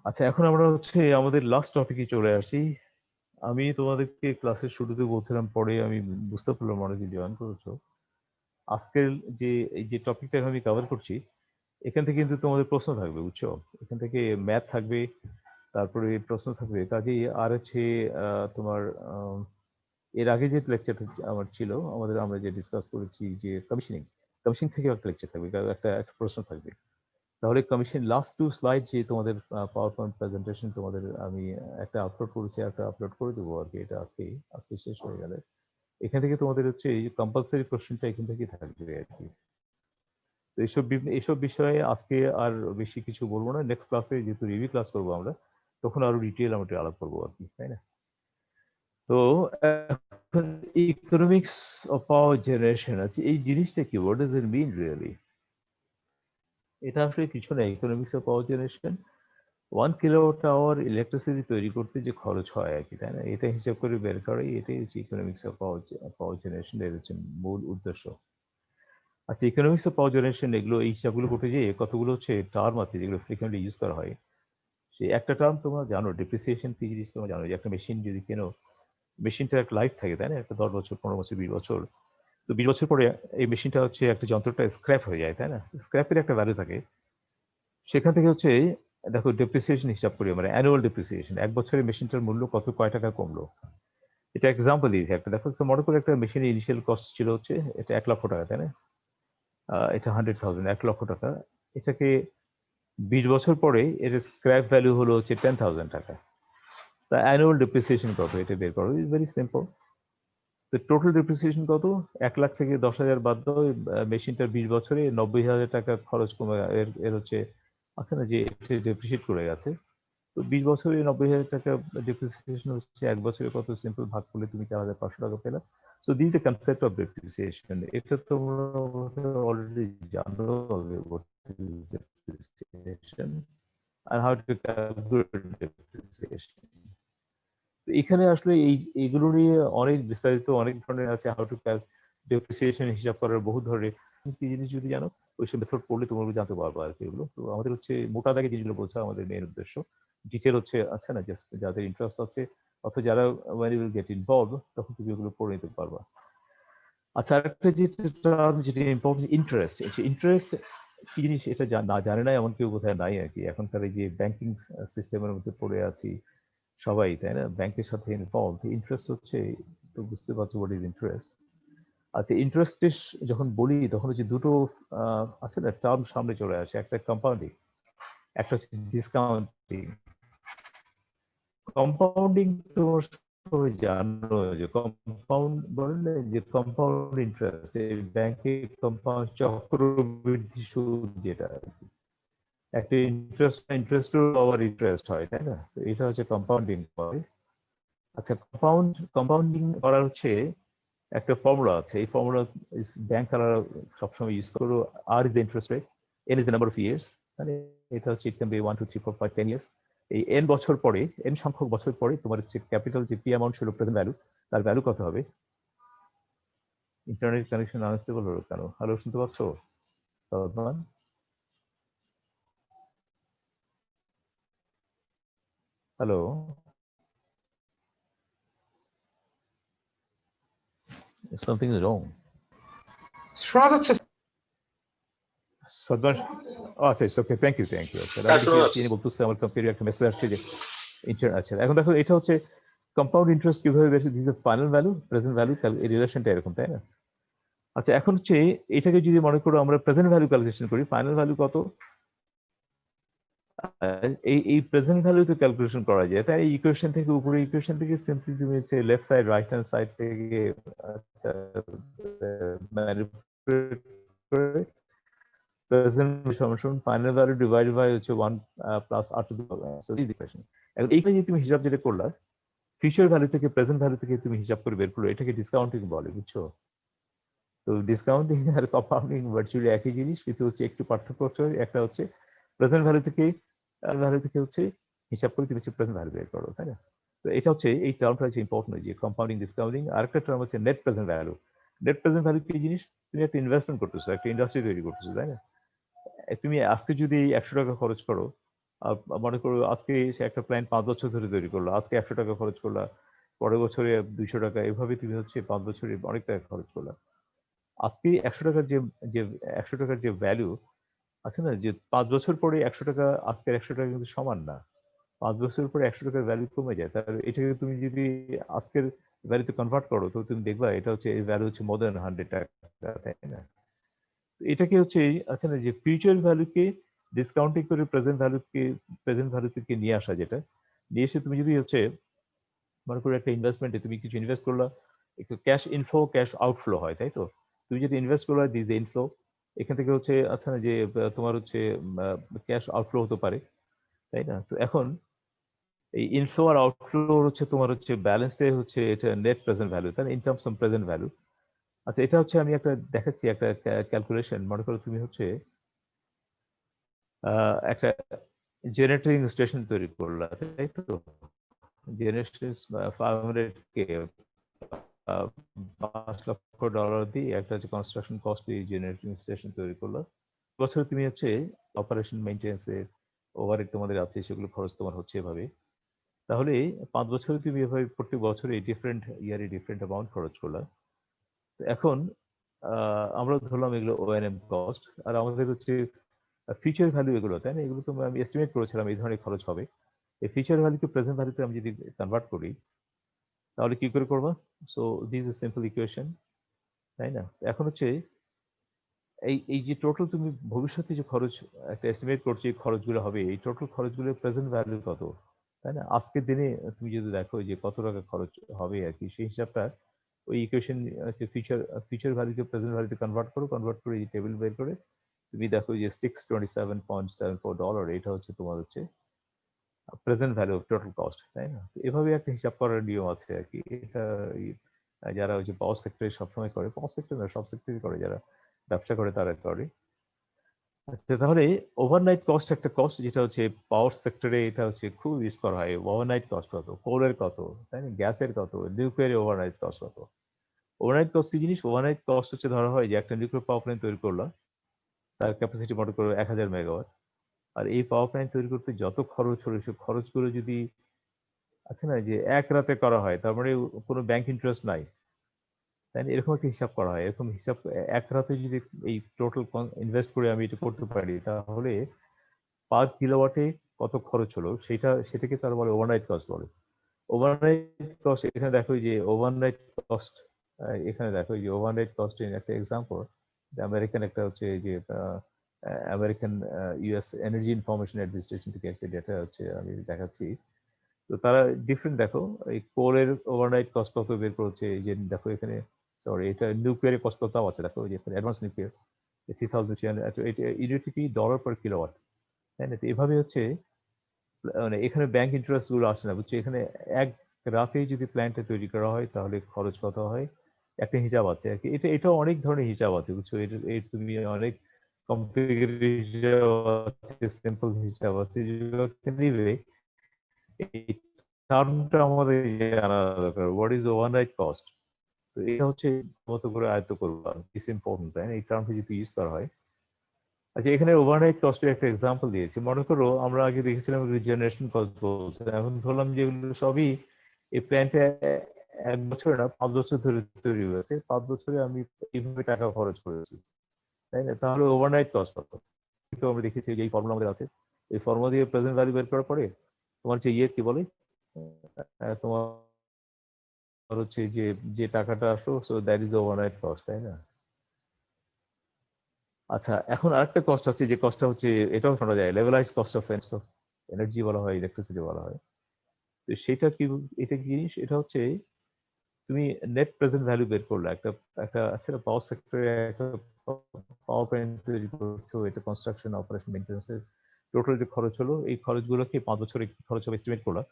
আচ্ছা, এখন আমরা হচ্ছে আমাদের লাস্ট টপিকে চলে আসি। আমি তোমাদেরকে ক্লাসের শুরুতে বলছিলাম, পরে আমি বুঝতে পারলাম অনেকে জয়েন করেছো। আজকের যে এই যে টপিকটা আমি কভার করছি, এখান থেকে কিন্তু তোমাদের প্রশ্ন থাকবে, বুঝছো? এখান থেকে ম্যাথ থাকবে, তারপরে প্রশ্ন থাকবে। কাজেই আর হচ্ছে তোমার এর আগে যে লেকচারটা আমার ছিল, আমরা যে ডিসকাস করেছি যে কমিশনিং থেকে একটা লেকচার থাকবে, একটা প্রশ্ন থাকবে। তাহলে কমিশন লাস্ট 2 স্লাইড যে তোমাদের পাওয়ার পয়েন্ট প্রেজেন্টেশন তোমাদের আমি একটা আপলোড করেছি, একটা আপলোড করে দেবো আর কি, এটা আজকে শেষ হয়ে গেলে এখান থেকে তোমাদের হচ্ছে এই কম্পালসারি কোশ্চেনটা এখান থেকে থাকবে আর কি। তো এইসব বিষয়ে আজকে আর বেশি কিছু বলবো না, নেক্সট ক্লাসে যেহেতু রিভিউ ক্লাস করবো আমরা, তখন আরো ডিটেল আমরা আলাপ করবো আর কি, তাই না? তো ইকোনমিক্স অফ পাওয়ার জেনারেশন আছে, এই জিনিসটা কি, what does it mean really? এটা আসলে কিছু না, economics of power generation 1 kilowatt hour electricity তৈরি করতে যে খরচ হয় আর কি, তাই না? এটা হিসাব করে বের করে, এটাই হচ্ছে ইকোনমিক্স অফ পাওয়ার জেনারেশন, এর হচ্ছে মূল উদ্দেশ্য। আচ্ছা, ইকোনমিক্স অফ পাওয়ার জেনারেশন এগুলো, এই হিসাবগুলো করতে গিয়ে কতগুলো হচ্ছে টার্ম আছে যেগুলো ফ্রিকোয়েন্টলি ইউজ করা হয়। সেই একটা টার্ম তোমরা জানো, ডেপ্রিসিয়েশন কি জিনিস তোমরা জানো, যে একটা মেশিন যদি কেনো, মেশিনটার একটা লাইফ থাকে, তাই না? একটা 10 বছর, 15 বছর, 20 বছর। তো 20 বছর পরে এই মেশিনটা হচ্ছে, একটা যন্ত্রটা স্ক্র্যাপ হয়ে যায়, তাই না? স্ক্র্যাপের একটা ভ্যালু থাকে, সেখান থেকে হচ্ছে দেখো ডেপ্রিসিয়েশন হিসাব করি আমরা, অ্যানুয়াল ডেপ্রিসিয়েশন, 1 বছরে মেশিনটার মূল্য কয় টাকা কমলো। এটা এক্সাম্পল দিয়েছি একটা, দেখো তো মনে করো একটা মেশিনের ইনিশিয়াল কস্ট ছিল হচ্ছে এটা 1 লক্ষ টাকা, তাই না? এটা 100,000, 1 লক্ষ টাকা। এটাকে 20 বছর পরে এর স্ক্র্যাপ ভ্যালু হলো হচ্ছে 10,000 টাকা। তা অ্যানুয়াল ডেপ্রিসিয়েশন কত, এটা বের করো, ইজ ভেরি সিম্পল। তো টোটাল ডেপ্রিসিয়েশন কত? 1 লাখ থেকে 10,000 বাদ দাও, মেশিনটার 20 বছরে 90,000 টাকা খরচ কমে, এর হচ্ছে আছে না যে ডেপ্রিসিয়েট করে গেছে। তো 20 বছরে 90,000 টাকা ডেপ্রিসিয়েশন হচ্ছে, 1 বছরে কত, সিম্পল ভাগ করলে তুমি 4,500 টাকা পেলা। So this the concept of depreciation, এটা তোমরা অলরেডি জানো ডেপ্রিসিয়েশন আর হাউ টু ক্যালকুলেট ডেপ্রিসিয়েশন। এখানে আসলে এইগুলো নিয়ে অনেক বিস্তারিত, অনেক ধরনের আছে, হাউ টু ডেপ্রিসিয়েশন হিসাব করার বহু ধরনের কি জিনিস যদি জানো, ওইসব মেথড পড়লে তোমরা জানতে পারবো আর কি। এগুলো তো আমাদের হচ্ছে মোটা দাগে জিনিসগুলো বোঝা আমাদের মেইন উদ্দেশ্য। ডিটেল হচ্ছে আছে না, জাস্ট যাদের ইন্টারেস্ট আছে, অথবা যারা when you will get involved, তখন তুমি ওগুলো পড়ে নিতে পারবা। আচ্ছা, আরেকটা যে টার্ম যেটা ইম্পর্টেন্ট, ইন্টারেস্ট। ইন্টারেস্ট কি জিনিস এটা না জানে না এমন কেউ বোধহয় নাই আর কি। এখনকার এই যে ব্যাংকিং সিস্টেমের মধ্যে পড়ে আছি সবাই, তাই না? ব্যাংকের সাথে ইনভলভ, ইন্টারেস্ট হচ্ছে, তো বুঝতে পারছো হোয়াট ইজ ইন্টারেস্ট। আচ্ছা, ইন্টারেস্ট যখন বলি তখন হচ্ছে দুটো আছে না টার্ম সামনে চলে আসে, একটা কম্পাউন্ডিং, একটা হচ্ছে ডিসকাউন্টিং। কম্পাউন্ডিং তো সবাই জানো, যে কম্পাউন্ড বলে না, যে কম্পাউন্ড ইন্টারেস্ট, এই ব্যাংকে কম্পাউন্ড চক্রবৃদ্ধি সুদ, যেটা একটা ইন্টারেস্ট আবার ইন্টারেস্ট হয়, তাই না? তো এটা হচ্ছে কম্পাউন্ডিং হয়। আচ্ছা, কম্পাউন্ডিং করার হচ্ছে একটা ফর্মুলা আছে, এই ফর্মুলা ব্যাংক তারা সবসময় ইউজ করো। R is the interest rate, n is the number of years, মানে এটা হচ্ছে ইট ক্যান বি 1 2 3 4 5 10 ইয়ার্স। এই এন বছর পরে, এন সংখ্যক বছর পরে তোমার হচ্ছে ক্যাপিটাল যে পি অ্যামাউন্ট ছিল, প্রেজেন্ট ভ্যালু, তার ভ্যালু কত হবে। ইন্টারনেট কানেকশন আনস্টেবল হলো কেন? হ্যালো, শুনতে পাচ্ছ Salman? Hello, something is wrong. শোনা যাচ্ছে সালমান, আচ্ছা, ওকে, থ্যাংক ইউ। আচ্ছা, স্যার শোনা যাচ্ছে। তিনি বলতেছে আমার কম্পিউটারে একটা মেসেজ আসছে যে আচ্ছা, এখন দেখো এটা হচ্ছে কম্পাউন্ড ইন্টারেস্ট কিভাবে বেশি this final value present value এই রিলেশনটা এরকম, তাই না? আচ্ছা, এখন হচ্ছে এটাকে যদি মনে করো আমরা প্রেজেন্ট ভ্যালু ক্যালকুলেশন করি, ফাইনাল ভ্যালু কত, এই প্রেজেন্ট ভ্যালু তো ক্যালকুলেশন করা যায়, তাই ইকুয়েশন থেকে উপরে ইকুয়েশন থেকে সিম্পলি তুমি হচ্ছে left side right hand side থেকে আচ্ছা ম্যানিপুলেট করে প্রেজেন্ট সমান ফাইনাল ভ্যালু ডিভাইডেড বাই হচ্ছে 1 plus r to the power, so this equation. এখন এইখানে যে তুমি হিসাব যেটা করলা, ফিউচার ভ্যালু থেকে প্রেজেন্ট ভ্যালু থেকে তুমি হিসাব করে বের করলো, এটাকে ডিসকাউন্টিং বলে, বুঝছো? তো ডিসকাউন্টিং আর কম্পাউন্ডিং ভার্চুয়ালি একই জিনিস, কিন্তু হচ্ছে একটু পার্থক্য হচ্ছে, একটা হচ্ছে প্রেজেন্ট ভ্যালু থেকে হচ্ছে হিসাব করে তুমি হচ্ছে প্রেজেন্ট ভ্যালু বের করো, তাই না? তো এটা হচ্ছে এই টার্মটা হচ্ছে ইম্পর্টেন্ট, যে কম্পাউন্ডিং ডিসকাউন্টিং। আরেকটা টার্ম হচ্ছে net present value. Net present value কি জিনিস? তুমি একটা ইনভেস্টমেন্ট করতেছো, একটা ইন্ডাস্ট্রি তৈরি করতেছো, তাই না? তুমি আজকে যদি 100 টাকা খরচ করো, মনে করো আজকে সে একটা প্ল্যান 5 বছর ধরে তৈরি করলো, আজকে 100 টাকা খরচ করলা, পরের বছরে 200 টাকা, এভাবে তুমি হচ্ছে 5 বছরে অনেক টাকা খরচ করলা। আজকে 100 টাকার যে 100 টাকার যে ভ্যালু আছে না, যে 5 বছর পরে 100 টাকা আজকের 100 টাকা কিন্তু সমান না। 5 বছর পরে 100 টাকার ভ্যালু কমে যায়, তাহলে এটাকে তুমি যদি আজকের ভ্যালুতে কনভার্ট করো, তো তুমি দেখবা এটা হচ্ছে এই ভ্যালু হচ্ছে মোর দ্যান 100 টাকা, তাই না? তো এটাকে হচ্ছে আছে না যে ফিউচার ভ্যালুকে ডিসকাউন্টিং করে প্রেজেন্ট ভ্যালু থেকে নিয়ে আসা, যেটা নিয়ে এসে তুমি যদি হচ্ছে মনে করো একটা ইনভেস্টমেন্টে তুমি কিছু ইনভেস্ট করলা, একটু ক্যাশ ইনফ্লো ক্যাশ আউটফ্লো হয়, তাই তো? তুমি যদি ইনভেস্ট করলা দিস ইনফ্লো, এখান থেকে হচ্ছে আচ্ছা না যে তোমার হচ্ছে ক্যাশ আউটফ্লো হতে পারে, তাই না? তো এখন এই ইনফ্লো আর আউটফ্লো হচ্ছে তোমার হচ্ছে ব্যালেন্সটাই হচ্ছে এটা নেট প্রেজেন্ট ভ্যালু, তাই না, in terms of present value. আচ্ছা, এটা হচ্ছে আমি একটা দেখাচ্ছি একটা ক্যালকুলেশন। মনে করো তুমি হচ্ছে একটা জেনারেটিং স্টেশন তৈরি করলা, তাই তো? জেনেসিস 500K, $5 লক্ষ দিয়ে একটা হচ্ছে কনস্ট্রাকশন কস্ট দিয়ে জেনারেটিং স্টেশন তৈরি করলো। বছর তুমি হচ্ছে অপারেশন মেইনটেন্যান্সে ওভারহেড তোমাদের আছে, সেগুলো খরচ তোমার হচ্ছে এভাবে। তাহলে 5 বছরে তুমি এভাবে প্রত্যেক বছরে ডিফারেন্ট ইয়ারে ডিফারেন্ট অ্যামাউন্ট খরচ করলা। তো এখন আমরা ধরলাম এগুলো ওএনএম কস্ট, আর আমাদের হচ্ছে ফিউচার ভ্যালু এগুলো, তাই না? এগুলো তো আমি এস্টিমেট করেছিলাম এই ধরনের খরচ হবে। এই ফিউচার ভ্যালুকে প্রেজেন্ট ভ্যালুতে আমি যদি কনভার্ট করি, তাহলে কি করে করবা? So this is simple equation, তাই না? এখন হচ্ছে এই যে টোটাল তুমি ভবিষ্যতে যে খরচ একটা এস্টিমেট করছো, এই খরচগুলো হবে, এই টোটাল খরচগুলোর প্রেজেন্ট ভ্যালু কত, তাই না? আজকের দিনে তুমি যদি দেখো যে কত টাকা খরচ হবে আর কি, সেই হিসাবটা ওই ইকুয়েশন হচ্ছে ফিউচার ভ্যালুকে প্রেজেন্ট ভ্যালুতে কনভার্ট করে এই টেবিল বের করে তুমি দেখো যে $627.74, এটা হচ্ছে তোমার হচ্ছে present value of total cost, তাই না? তো এভাবে একটা হিসাব করার নিয়ম আছে আর কি। এটা যারা ওই যে পাওয়ার সেক্টরে সবসময় করে, পাওয়ার সেক্টর না সব সেক্টরে করে, যারা ব্যবসা করে তারা করে। আচ্ছা, তাহলে ওভারনাইট কস্ট একটা কস্ট, যেটা হচ্ছে পাওয়ার সেক্টরে এটা হচ্ছে খুব ইউজ করা হয়। ওভারনাইট কস্ট কত, কোলের কত, তাই না, গ্যাসের কত, নিউক্লিয়ার ওভারনাইট কস্ট কত। ওভারনাইট কস্ট কি জিনিস? ওভারনাইট কস্ট হচ্ছে ধরা হয় যে একটা নিউক্লিয়ার পাওয়ার প্ল্যান্ট তৈরি করলাম, তার ক্যাপাসিটি মনে করো 1000 মেগাওয়াট। আর এই পাওয়ার প্ল্যান্ট তৈরি করতে যত খরচ হলো, সে খরচগুলো যদি আছে না যে এক রাতে করা হয়, তার মানে কোনো ব্যাংক ইন্টারেস্ট নাই, তাই না? এরকম একটা হিসাব করা হয়। এরকম হিসাব এক রাতে যদি এই টোটাল ইনভেস্ট করে আমি এটা করতে পারি, তাহলে পার কিলোওয়াটে কত খরচ হলো সেটাকে তারা বলে ওভারনাইট কস্ট বলে। ওভারনাইট কস্ট এখানে দেখো যে ওভারনাইট কস্ট, এখানে দেখো যে ওভারনাইট কস্ট একটা এক্সাম্পল, আমেরিকান একটা হচ্ছে যে American US energy information administration থেকে একটা ডেটা হচ্ছে আমি দেখাচ্ছি। তো তারা ডিফারেন্ট দেখো, এই কোলের ওভারনাইট কস্ট কত বের করেছে, এই যে দেখো এখানে, সরি এটা নিউক্লিয়ারের কস্ট কত আছে দেখো, যে অ্যাডভান্স নিউক্লিয়ার 3300, এটা ইউনিটি ডলার পার কিলোওয়াট, তাই না? তো এভাবে হচ্ছে মানে এখানে ব্যাংক ইন্টারেস্ট গুলো আসে না, বুঝছো? এখানে এক রাতেই যদি প্ল্যানটা তৈরি করা হয় তাহলে খরচ কত হয়, একটা হিসাব আছে আর কি। এটা অনেক ধরনের হিসাব আছে, বুঝছো? এটা তুমি অনেক কমপ্লিকেটেড হিসাব আছে, সিম্পল হিসাব আছে, যেগুলো নিবে এই টার্মটা আমাদের জানা দরকার, হোয়াট ইজ ওভারনাইট কস্ট। তো এটা হচ্ছে মতো করে আয়ত্ত করবা, ইটস ইম্পর্টেন্ট, তাই না? এই টার্মটা যদি ইউজ করা হয়। আচ্ছা, এখানে ওভারনাইট কস্টের একটা এক্সাম্পল দিয়েছি। মনে করো আমরা আগে দেখেছিলাম রিজেনারেশন কস্ট বলছে, এখন ধরলাম যে এগুলো সবই এই প্ল্যান্টে 1 বছর না 5 বছর ধরে তৈরি হয়েছে, 5 বছরে আমি এইভাবে টাকা খরচ করেছি, তাই না? তাহলে ওভারনাইট কস্ট কত? কিন্তু আমরা দেখেছি যে এই ফর্মুলা আমাদের আছে, এই ফর্মুলা দিয়ে প্রেজেন্ট ভ্যালু বের করার পরে তোমার যে ইয়ে কি বলে তোমার হচ্ছে যে যে টাকাটা আসলো, so that is overnight cost, তাই না? আচ্ছা, এখন আরেকটা কস্ট আছে, যে কস্টটা হচ্ছে, এটাও শোনা যায় লেভেলাইজ কস্ট অফ এনার্জি বলা হয়, ইলেকট্রিসিটি বলা হয়। তো সেটা কি, এটা কি জিনিস? এটা হচ্ছে তুমি নেট প্রেজেন্ট ভ্যালু বের করলে একটা একটা একটা পাওয়ার সেক্টরে একটা পাওয়ার প্ল্যান্ট তৈরি করছো, এটা কনস্ট্রাকশন, অপারেশন, মেইনটেন্যান্সের টোটাল যে খরচ হলো, এই খরচগুলোকে 5 বছরে কি খরচ হবে এস্টিমেট করলা।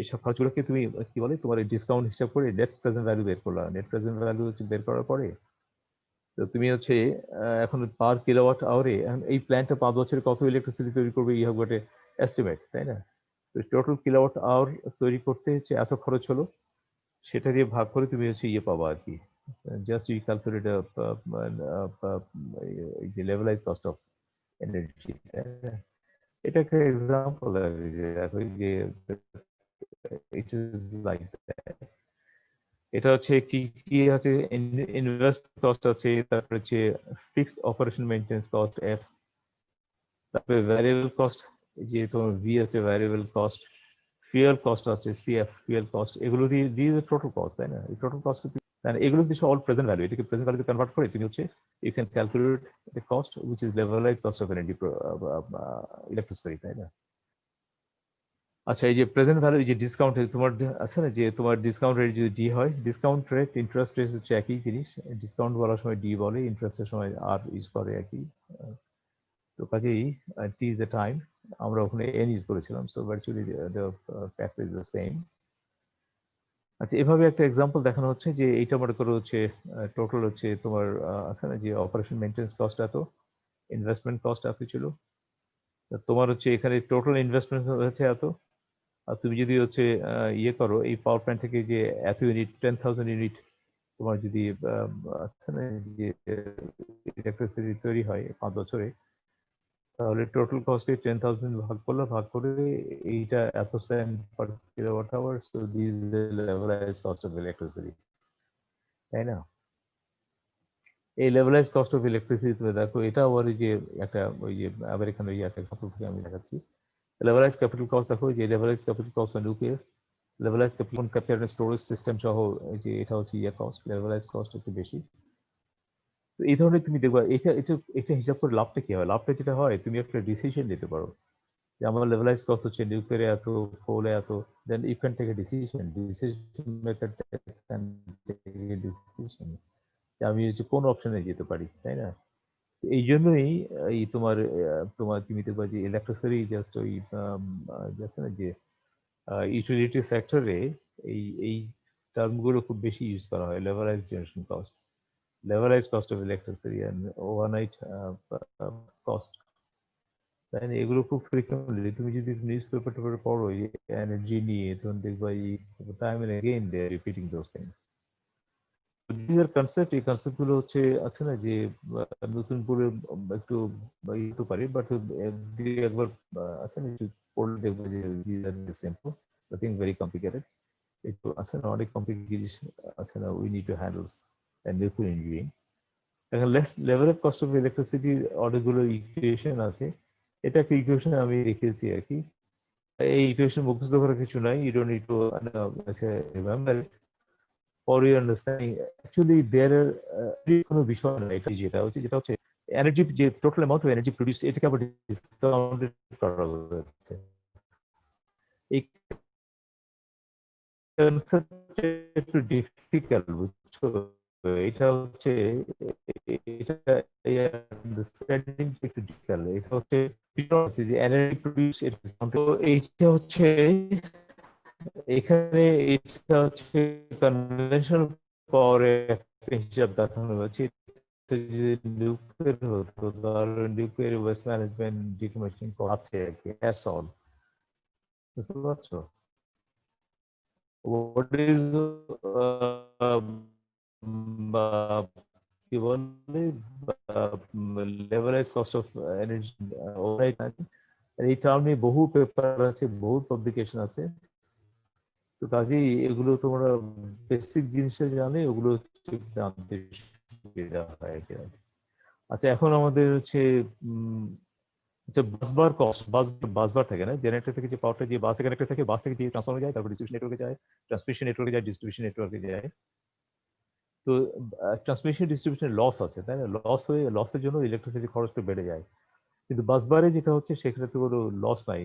এইসব খরচগুলোকে তুমি কি বলে, তোমার ডিসকাউন্ট হিসাব করে নেট প্রেজেন্ট ভ্যালু বের করলা। নেট প্রেজেন্ট ভ্যালু বের করার পরে তো তুমি হচ্ছে এখন পার কিলোওয়াট আওয়ারে এই প্ল্যান্টটা 5 বছরে কত ইলেকট্রিসিটি তৈরি করবে, you have got a estimate, তাই না? তো টোটাল কিলোওয়াট আওয়ার তৈরি করতে হচ্ছে এত খরচ হলো, সেটা দিয়ে ভাগ করে তুমি হচ্ছে ইয়ে পাবা আর কি, জাস্ট ইউ ক্যালকুলেট এই যে লেভেলাইজ কস্ট অফ এনার্জি। এটা একটা এক্সাম্পল আর কি, যে দেখো যে ইট ইজ লাইক দ্যাট। এটা হচ্ছে কি কি আছে, ইনভেস্ট কস্ট আছে, তারপরে হচ্ছে fixed operation maintenance cost F, তারপরে ভ্যারিয়েবল কস্ট, যে তোমার ভি আছে ভ্যারিয়েবল কস্ট, ফুয়েল কস্ট আছে সিএফ, ফুয়েল কস্ট, এগুলো দিয়ে দিয়ে টোটাল কস্ট, তাই না? এই টোটাল কস্ট, এগুলো কিছু অল প্রেজেন্ট ভ্যালু, এটাকে প্রেজেন্ট ভ্যালুতে কনভার্ট করে তুমি হচ্ছে you can calculate the cost which is levelize cost of energy electricity, তাই না? আচ্ছা, এই যে প্রেজেন্ট ভ্যালু, এই যে ডিসকাউন্ট তোমার আছে না, যে তোমার ডিসকাউন্ট রেট যদি ডি হয়, ডিসকাউন্ট রেট ইন্টারেস্ট রেট হচ্ছে একই জিনিস। ডিসকাউন্ট বলার সময় ডি বলে, ইন্টারেস্টের সময় আর ইউজ করে একই। তো কাজেই টি ইজ দ্য টাইম, আমরা ওখানে এন ইউজ করেছিলাম, so virtually the fact is the same. আচ্ছা, এভাবে একটা এক্সাম্পল দেখানো হচ্ছে যে এইটা মনে করো হচ্ছে টোটাল হচ্ছে তোমার আছে না, যে অপারেশন মেইনটেন্স কস্ট এত, ইনভেস্টমেন্ট কস্ট এত ছিল, তোমার হচ্ছে এখানে টোটাল ইনভেস্টমেন্ট হচ্ছে এত। আর তুমি যদি হচ্ছে ইয়ে করো, এই পাওয়ার প্ল্যান্ট থেকে যে এত ইউনিট, 10,000 ইউনিট তোমার যদি আছে না, যে ইলেকট্রিসিটি তৈরি হয় 5 বছরে, তাহলে টোটাল কস্টে 10,000 ভাগ করলে, ভাগ করে এইটা এত cent per kilowatt hour, so this is the levelize cost of electricity, তাই না? এই লেভেলাইজ কস্ট অফ ইলেকট্রিসিটি তুমি দেখো, এটা আবার ওই যে একটা ওই যে আমেরিকান ওই একটা এক্সাম্পল থেকে আমি দেখাচ্ছি। লেভেলাইজ ক্যাপিটাল কস্ট দেখো, যে levelize capital cost on nuclear, levelize capital capital storage system সহ, যে এটা হচ্ছে ইয়ে কস্ট, লেভেলাইজ কস্ট একটু বেশি। তো এই ধরনের তুমি দেখবা, এটা এটা এটা হিসাব করে লাভটা কি হয়? লাভটা যেটা হয়, তুমি একটা ডিসিশন নিতে পারো যে আমার লেভেলাইজ কস্ট হচ্ছে নিউক্লিয়ারে এত, কোলে এত, then you can take a decision, decision maker can take a decision যে আমি হচ্ছে কোন অপশনে যেতে পারি, তাই না? এই জন্যই এই তোমার তোমার তুমি দেখবা যে ইলেকট্রিসিটি জাস্ট ওই জাস্ট না, যে ইউটিলিটি সেক্টরে এই এই টার্মগুলো খুব বেশি ইউজ করা হয়, levelize generation cost, levelized cost of electricity and overnight cost, তাই না? এগুলো খুব ফ্রিকোয়েন্টলি তুমি যদি নিউজ পেপার টেপারে পড়ো এই এনার্জি নিয়ে, তখন দেখবা এই time and again they are repeating those things. This concept, এই কনসেপ্ট গুলো হচ্ছে আছে না, যে নতুন করে একটু হতে পারে, বাট একবার আছে না, একটু পড়লে দেখবে যে this are simple, nothing very complicated. একটু আছে না, অনেক কমপ্লিকেটেড জিনিস আছে না, we need to handle nuclear engineering. এখন level of cost of electricity অনেকগুলো ইকুয়েশন আছে, এটা একটা ইকুয়েশন আমি রেখেছি আর কি। এই ইকুয়েশন মুখস্থ করার কিছু নাই, you don't need to remember for your understanding. Actually there কোনো বিষয় না, এটা যেটা হচ্ছে এনার্জি, যে total amount of energy produce, এটাকে আবার ডিসকাউন্টেড করা হচ্ছে। এই কনসেপ্ট একটু ডিফিকাল্ট, বুঝছো? এটা হচ্ছে এটা আন্ডারস্ট্যান্ডিং একটু ডিফিকাল্ট। এটা হচ্ছে যে এনার্জি প্রডিউস, তো এইটা হচ্ছে এখানে, এটা হচ্ছে কনভেনশনাল পাওয়ারের একটা হিসাব দেখানো হয়েছে। যদি নিউক্লিয়ার হতো, তাহলে নিউক্লিয়ার ওয়েস্ট ম্যানেজমেন্ট ডিকমিশনিং আছে আর কি, অ্যাসল, বুঝতে পারছো? What is কি বলে লেভেলাইজ কস্ট অফ এনার্জি ওভারনাইট, এই টার্ম নিয়ে বহু পেপার আছে, বহু পাবলিকেশন আছে। তো কাজেই এগুলো তোমরা বেসিক জিনিসটা জানলে ওগুলো জানতে সুবিধা হয়। আচ্ছা, এখন আমাদের হচ্ছে আচ্ছা, বাসবার কস্ট, বাসবার থাকে না, জেনারেটর থেকে যে পাওয়ারটা, যে বাসে কানেক্টেড থাকে, বাস থেকে যে ট্রান্সফরমার যায়, তারপর ডিস্ট্রিবিউশন নেটওয়ার্কে যায়, ট্রান্সমিশন নেটওয়ার্কে যায়, ডিস্ট্রিবিউশন নেটওয়ার্কে যায়। তো ট্রান্সমিশন ডিস্ট্রিবিউশন লস আছে, তাই না? লসের জন্য ইলেকট্রিসিটি খরচটা বেড়ে যায়। কিন্তু বাসবারে যেটা হচ্ছে সেখানে তো কোনো লস নাই,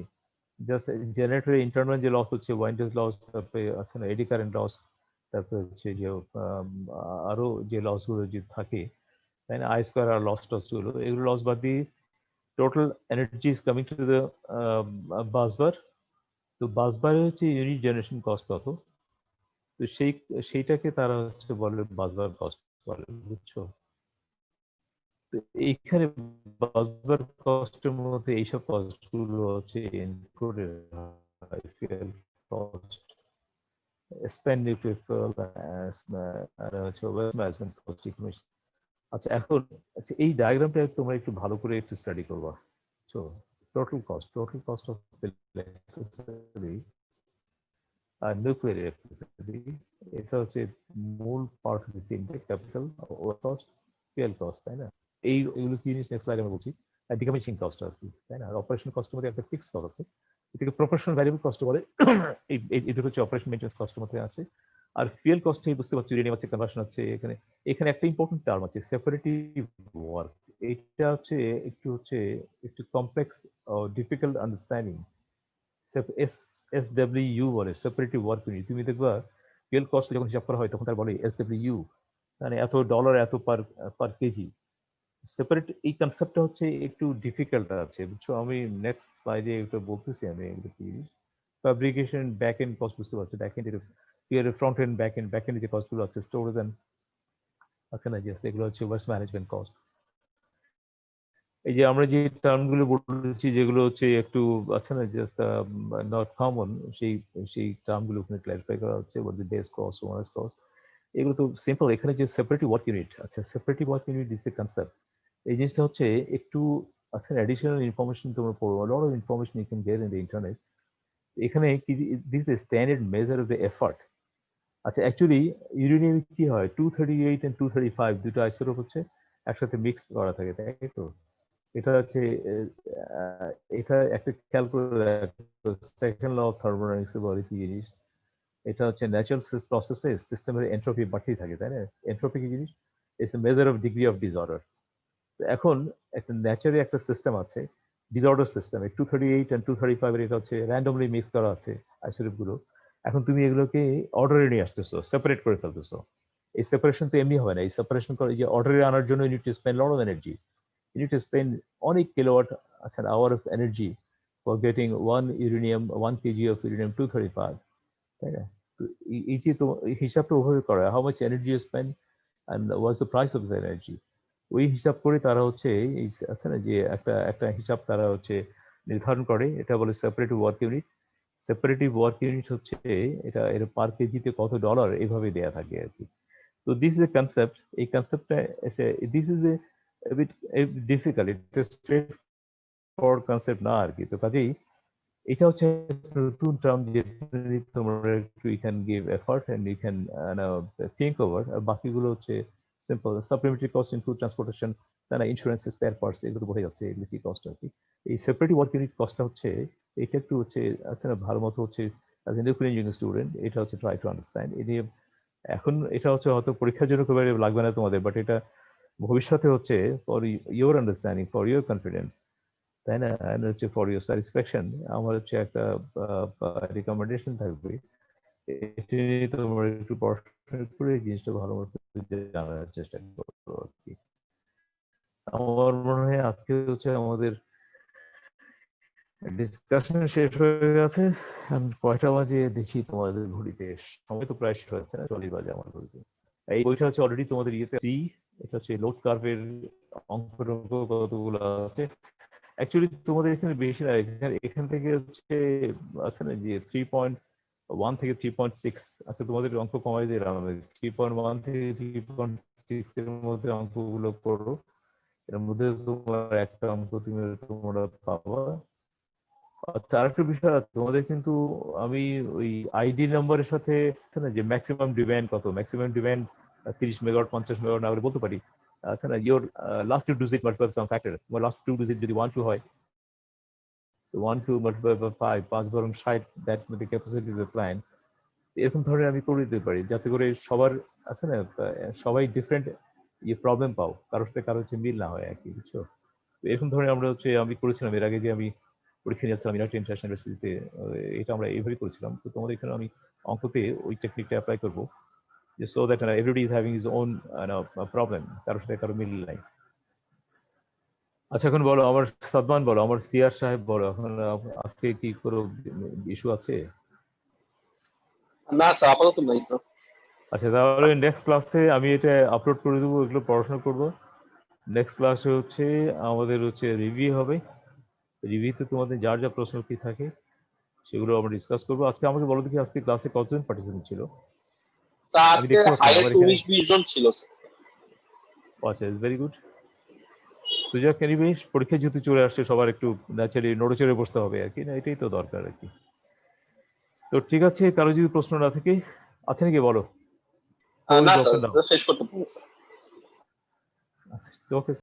জাস্ট জেনারেটরের ইন্টারনাল যে লস হচ্ছে, ওয়াইন্ডেজ লস, তারপরে আছে না এডি কারেন্ট লস, তারপরে হচ্ছে যে আরো যে লস গুলো যে থাকে, তাই না, আই স্কোয়ার আর লস টস গুলো, এগুলো লস বাদ দিয়ে total energy is coming to the busbar. তো বাসবারে হচ্ছে ইউনিট জেনারেশন কস্ট কত, তো সেইটাকে তারা হচ্ছে বলে বাসবার কস্ট বলে, বুঝছো? তো এইখানে বাসবার কস্টের মধ্যে এইসব কস্ট গুলো হচ্ছে ইনক্লুডেড হয়, ফুয়েল কস্ট, স্পেন্ডিচার আর হচ্ছে ওয়েস্ট ম্যানেজমেন্ট কস্ট। আচ্ছা, এখন আচ্ছা এই ডায়াগ্রামটা তোমরা একটু ভালো করে একটু স্টাডি করবা। তো টোটাল কস্ট অফ ইলেকট্রিসিটি আর নিউক্লিয়ার ইলেকট্রিসিটি, এটা হচ্ছে মূল পার্ট হচ্ছে তিনটে: ক্যাপিটাল, কস্ট, ফুয়েল কস্ট, তাই না? এইগুলো কি জিনিস নেক্সট স্লাইডে আমি বলছি। আর ডিকমিশনিং কস্ট আর কি, তাই না? আর অপারেশন কস্টের মধ্যে একটা ফিক্স কস্ট আছে, এটাকে প্রফেশনাল ভ্যারিয়েবল কস্ট বলে। এই দুটো হচ্ছে অপারেশন মেইনটেন্স কস্টের মধ্যে আছে। আর ফুয়েল কস্টে বুঝতে পারছি, ইউরেনিয়াম আছে, কনভার্সন আছে এখানে। এখানে একটা ইম্পর্টেন্ট টার্ম আছে, সেপারেটিভ ওয়ার্ক। এটা একটু কমপ্লেক্স, ডিফিকাল্ট আন্ডারস্ট্যান্ডিং। এসডব্লিউ বলে, সেপারেটিভ ওয়ার্ক ইউনিট। তুমি দেখবা ফুয়েল কস্ট যখন হিসাব করা হয় তখন তার বলে এসডব্লিউ, মানে এত ডলার, এত পার কেজি। সেপারেট এই কনসেপ্টটা হচ্ছে একটু ডিফিকাল্ট আছে, বুঝছো? আমি নেক্সট স্লাইডে এটা বলতেছি আমি এগুলো কি জিনিস। ফ্যাব্রিকেশন ব্যাক এন্ড কস্ট বুঝতে পারছো, ব্যাক এন্ড এর ফ্রন্ট এন্ড ব্যাক এন্ড যে কস্টগুলো আছে, স্টোরেজ এন্ড আছে না, যে এগুলো হচ্ছে ওয়েস্ট ম্যানেজমেন্ট কস্ট। এই যে আমরা যে টার্মগুলো বলেছি, যেগুলো হচ্ছে একটু আছে না, জাস্ট নট কমন, সেই সেই টার্মগুলো ওখানে ক্লারিফাই করা হচ্ছে, বলতে বেস কস্ট, ওনার্স কস্ট। এগুলো তো সিম্পল। এখানে যে সেপারেটিভ ওয়ার্ক ইউনিট, আচ্ছা separative work unit is the concept. এই জিনিসটা হচ্ছে একটু আচ্ছা, অ্যাডিশনাল ইনফরমেশন তোমরা পড়ো, lot of information you can get in the internet. এখানে কি, this is standard measure of the effort. আচ্ছা, অ্যাকচুয়ালি ইউরেনিয়াম কি হয়, 238 এন্ড 235 দুটো আইসোটোপ হচ্ছে একসাথে মিক্স করা থাকে, তাই তো? এটা হচ্ছে আহ, এটা একটা খেয়াল করে সেকেন্ড ল অফ থার্মোডাইনামিক্স বলে কি জিনিস। এটা হচ্ছে ন্যাচারাল প্রসেসে সিস্টেমের এন্ট্রপি বাড়তেই থাকে, তাই না? এন্ট্রপি কি জিনিস? It's a measure of degree of disorder. এখন একটা ন্যাচারে একটা সিস্টেম আছে, ডিসঅর্ডার সিস্টেম। 238 এন্ড 235 এর এটা হচ্ছে র্যান্ডমলি মিক্স করা আছে আইসোটোপ গুলো। এখন তুমি এগুলোকে অর্ডারে নিয়ে আসতেছো, সেপারেট করে ফেলতেছো। এই সেপারেশন তো এমনি হয় না, এই সেপারেশন করে যে অর্ডারে আনার জন্য you need to spend lot of energy, you need to spend অনেক কিলোওয়াট আচ্ছা hour of energy for getting 1 kg of uranium 235, তাই না? তো এই যে তো হিসাবটা ওভাবে করা, how much energy you spend and what's the price of the energy, ওই হিসাব করে তারা হচ্ছে এই আছে না যে একটা একটা হিসাব তারা হচ্ছে নির্ধারণ করে, এটা বলে সেপারেটিভ ওয়ার্ক ইউনিট। সেপারেটিভ ওয়ার্ক ইউনিট হচ্ছে এটা এর পার কেজিতে কত ডলার এইভাবে দেয়া থাকে আর কি। তো দিস ইজ এ কনসেপ্ট, এই কনসেপ্টটা this is a bit difficult, এটা স্ট্রেট ফরওয়ার্ড কনসেপ্ট না আর কি। তো কাজেই এটা হচ্ছে নতুন টার্ম, যে তোমরা একটু you can give effort and you can think over. আর বাকিগুলো হচ্ছে simple. Supplementary cost include transportation, তারা ইন্স্যুরেন্স, স্পেয়ার পার্টস, এগুলো তো বোঝা যাচ্ছে এগুলো কি কস্ট আর কি। এই সেপারেটিভ ওয়ার্ক ইউনিট কস্টটা হচ্ছে এটা একটু হচ্ছে আচ্ছা না, ভালো মতো হচ্ছে as a nuclear engineering student এটা হচ্ছে ট্রাই টু আন্ডারস্ট্যান্ড। এটি এখন এটা হচ্ছে হয়তো পরীক্ষার জন্য খুব একটা লাগবে না তোমাদের, বাট এটা ভবিষ্যতে হচ্ছে for your understanding, for your confidence, তাই না? And হচ্ছে ফর ইউর স্যাটিসফ্যাকশন, আমার হচ্ছে একটা রিকমেন্ডেশন থাকবে, এটা নিয়ে তোমরা একটু পড়াশোনা করে এই জিনিসটা ভালো মতো জানার চেষ্টা করো আর কি। আমার মনে হয় আজকে হচ্ছে আমাদের ডিসকাশন শেষ হয়ে গেছে। এখন কয়টা বাজে দেখি তোমাদের ঘড়িতে, সময় তো প্রায় শেষ হচ্ছে না, 40 বাজে আমার ঘড়িতে। এই বইটা হচ্ছে অলরেডি তোমাদের ইয়েতে সি, এটা হচ্ছে লোড কার্ভের অঙ্ক টঙ্ক কতগুলো আছে। অ্যাকচুয়ালি তোমাদের এখানে বেশি না, এখান থেকে হচ্ছে আছে না যে 3.1 থেকে 3.6, আচ্ছা তোমাদের অঙ্ক কমাই দিলাম আমি, 3.1 থেকে 3.6 এর মধ্যে অঙ্কগুলো করো। এর মধ্যে তোমার একটা অঙ্ক তোমরা পাবা। আচ্ছা, আরেকটা বিষয় আছে, তোমাদের কিন্তু আমি ওই আইডি নাম্বারের সাথে না যে ম্যাক্সিমাম ডিমান্ড কত, ম্যাক্সিমাম ডিমান্ড 30 মেগাওয়াট 50 মেগাওয়াট না বলে বলতে পারি। আচ্ছা না, your last two digit multiply some factor, last two digit যদি 1 2 হয় 1 2 multiplied by 5 5 বরং 60 that the capacity of the plant এরকম ধরনের আমি করে দিতে পারি যাতে করে সবার আছে না সবাই ডিফারেন্ট প্রবলেম পাও কারোর সাথে কারো হচ্ছে মিল না হয় আর কি বুঝছো তো এরকম ধরনের আমরা হচ্ছে আমি করেছিলাম এর আগে যে আমি পরীক্ষা নিয়েছিলাম ইউনাইটেড ইন্টারন্যাশনাল ইউনিভার্সিটিতে এটা আমরা এইভাবেই করেছিলাম তো তোমাদের এখানে আমি অঙ্কতে ওই টেকনিকটা অ্যাপ্লাই করবো যে so that everybody is having his own problem কারোর সাথে কারো মিল নাই আচ্ছা এখন বলো আমার সাদমান বলো আমার সিআর সাহেব বলো এখন আজকে কি কোনো ইস্যু আছে না স্যার আপাতত নাই স্যার। আচ্ছা তাহলে নেক্সট ক্লাসে আমি এটা আপলোড করে দেবো এগুলো পড়াশোনা করবো নেক্সট ক্লাসে হচ্ছে আমাদের হচ্ছে রিভিউ হবে রিভিউতে তোমাদের যার যা প্রশ্ন কি থাকে সেগুলো আমরা ডিসকাস করবো আজকে আমাকে বলো দেখি আজকে ক্লাসে কতজন পার্টিসিপেন্ট ছিল স্যার আমি আজকে দেখতে পাচ্ছি হাইয়েস্ট আমার এখানে 19-20 জন ছিল স্যার। আচ্ছা ভেরি গুড সুজা ক্যানিবে পরীক্ষা যেহেতু চলে আসছে সবার একটু ন্যাচারালি নড়ে চড়ে বসতে হবে আর কি না এটাই তো দরকার আর কি তো ঠিক আছে কারো যদি প্রশ্ন না থাকে আছে নাকি বলো না ওকে স্যার শেষ করতে পারবো স্যার। আচ্ছা ওকে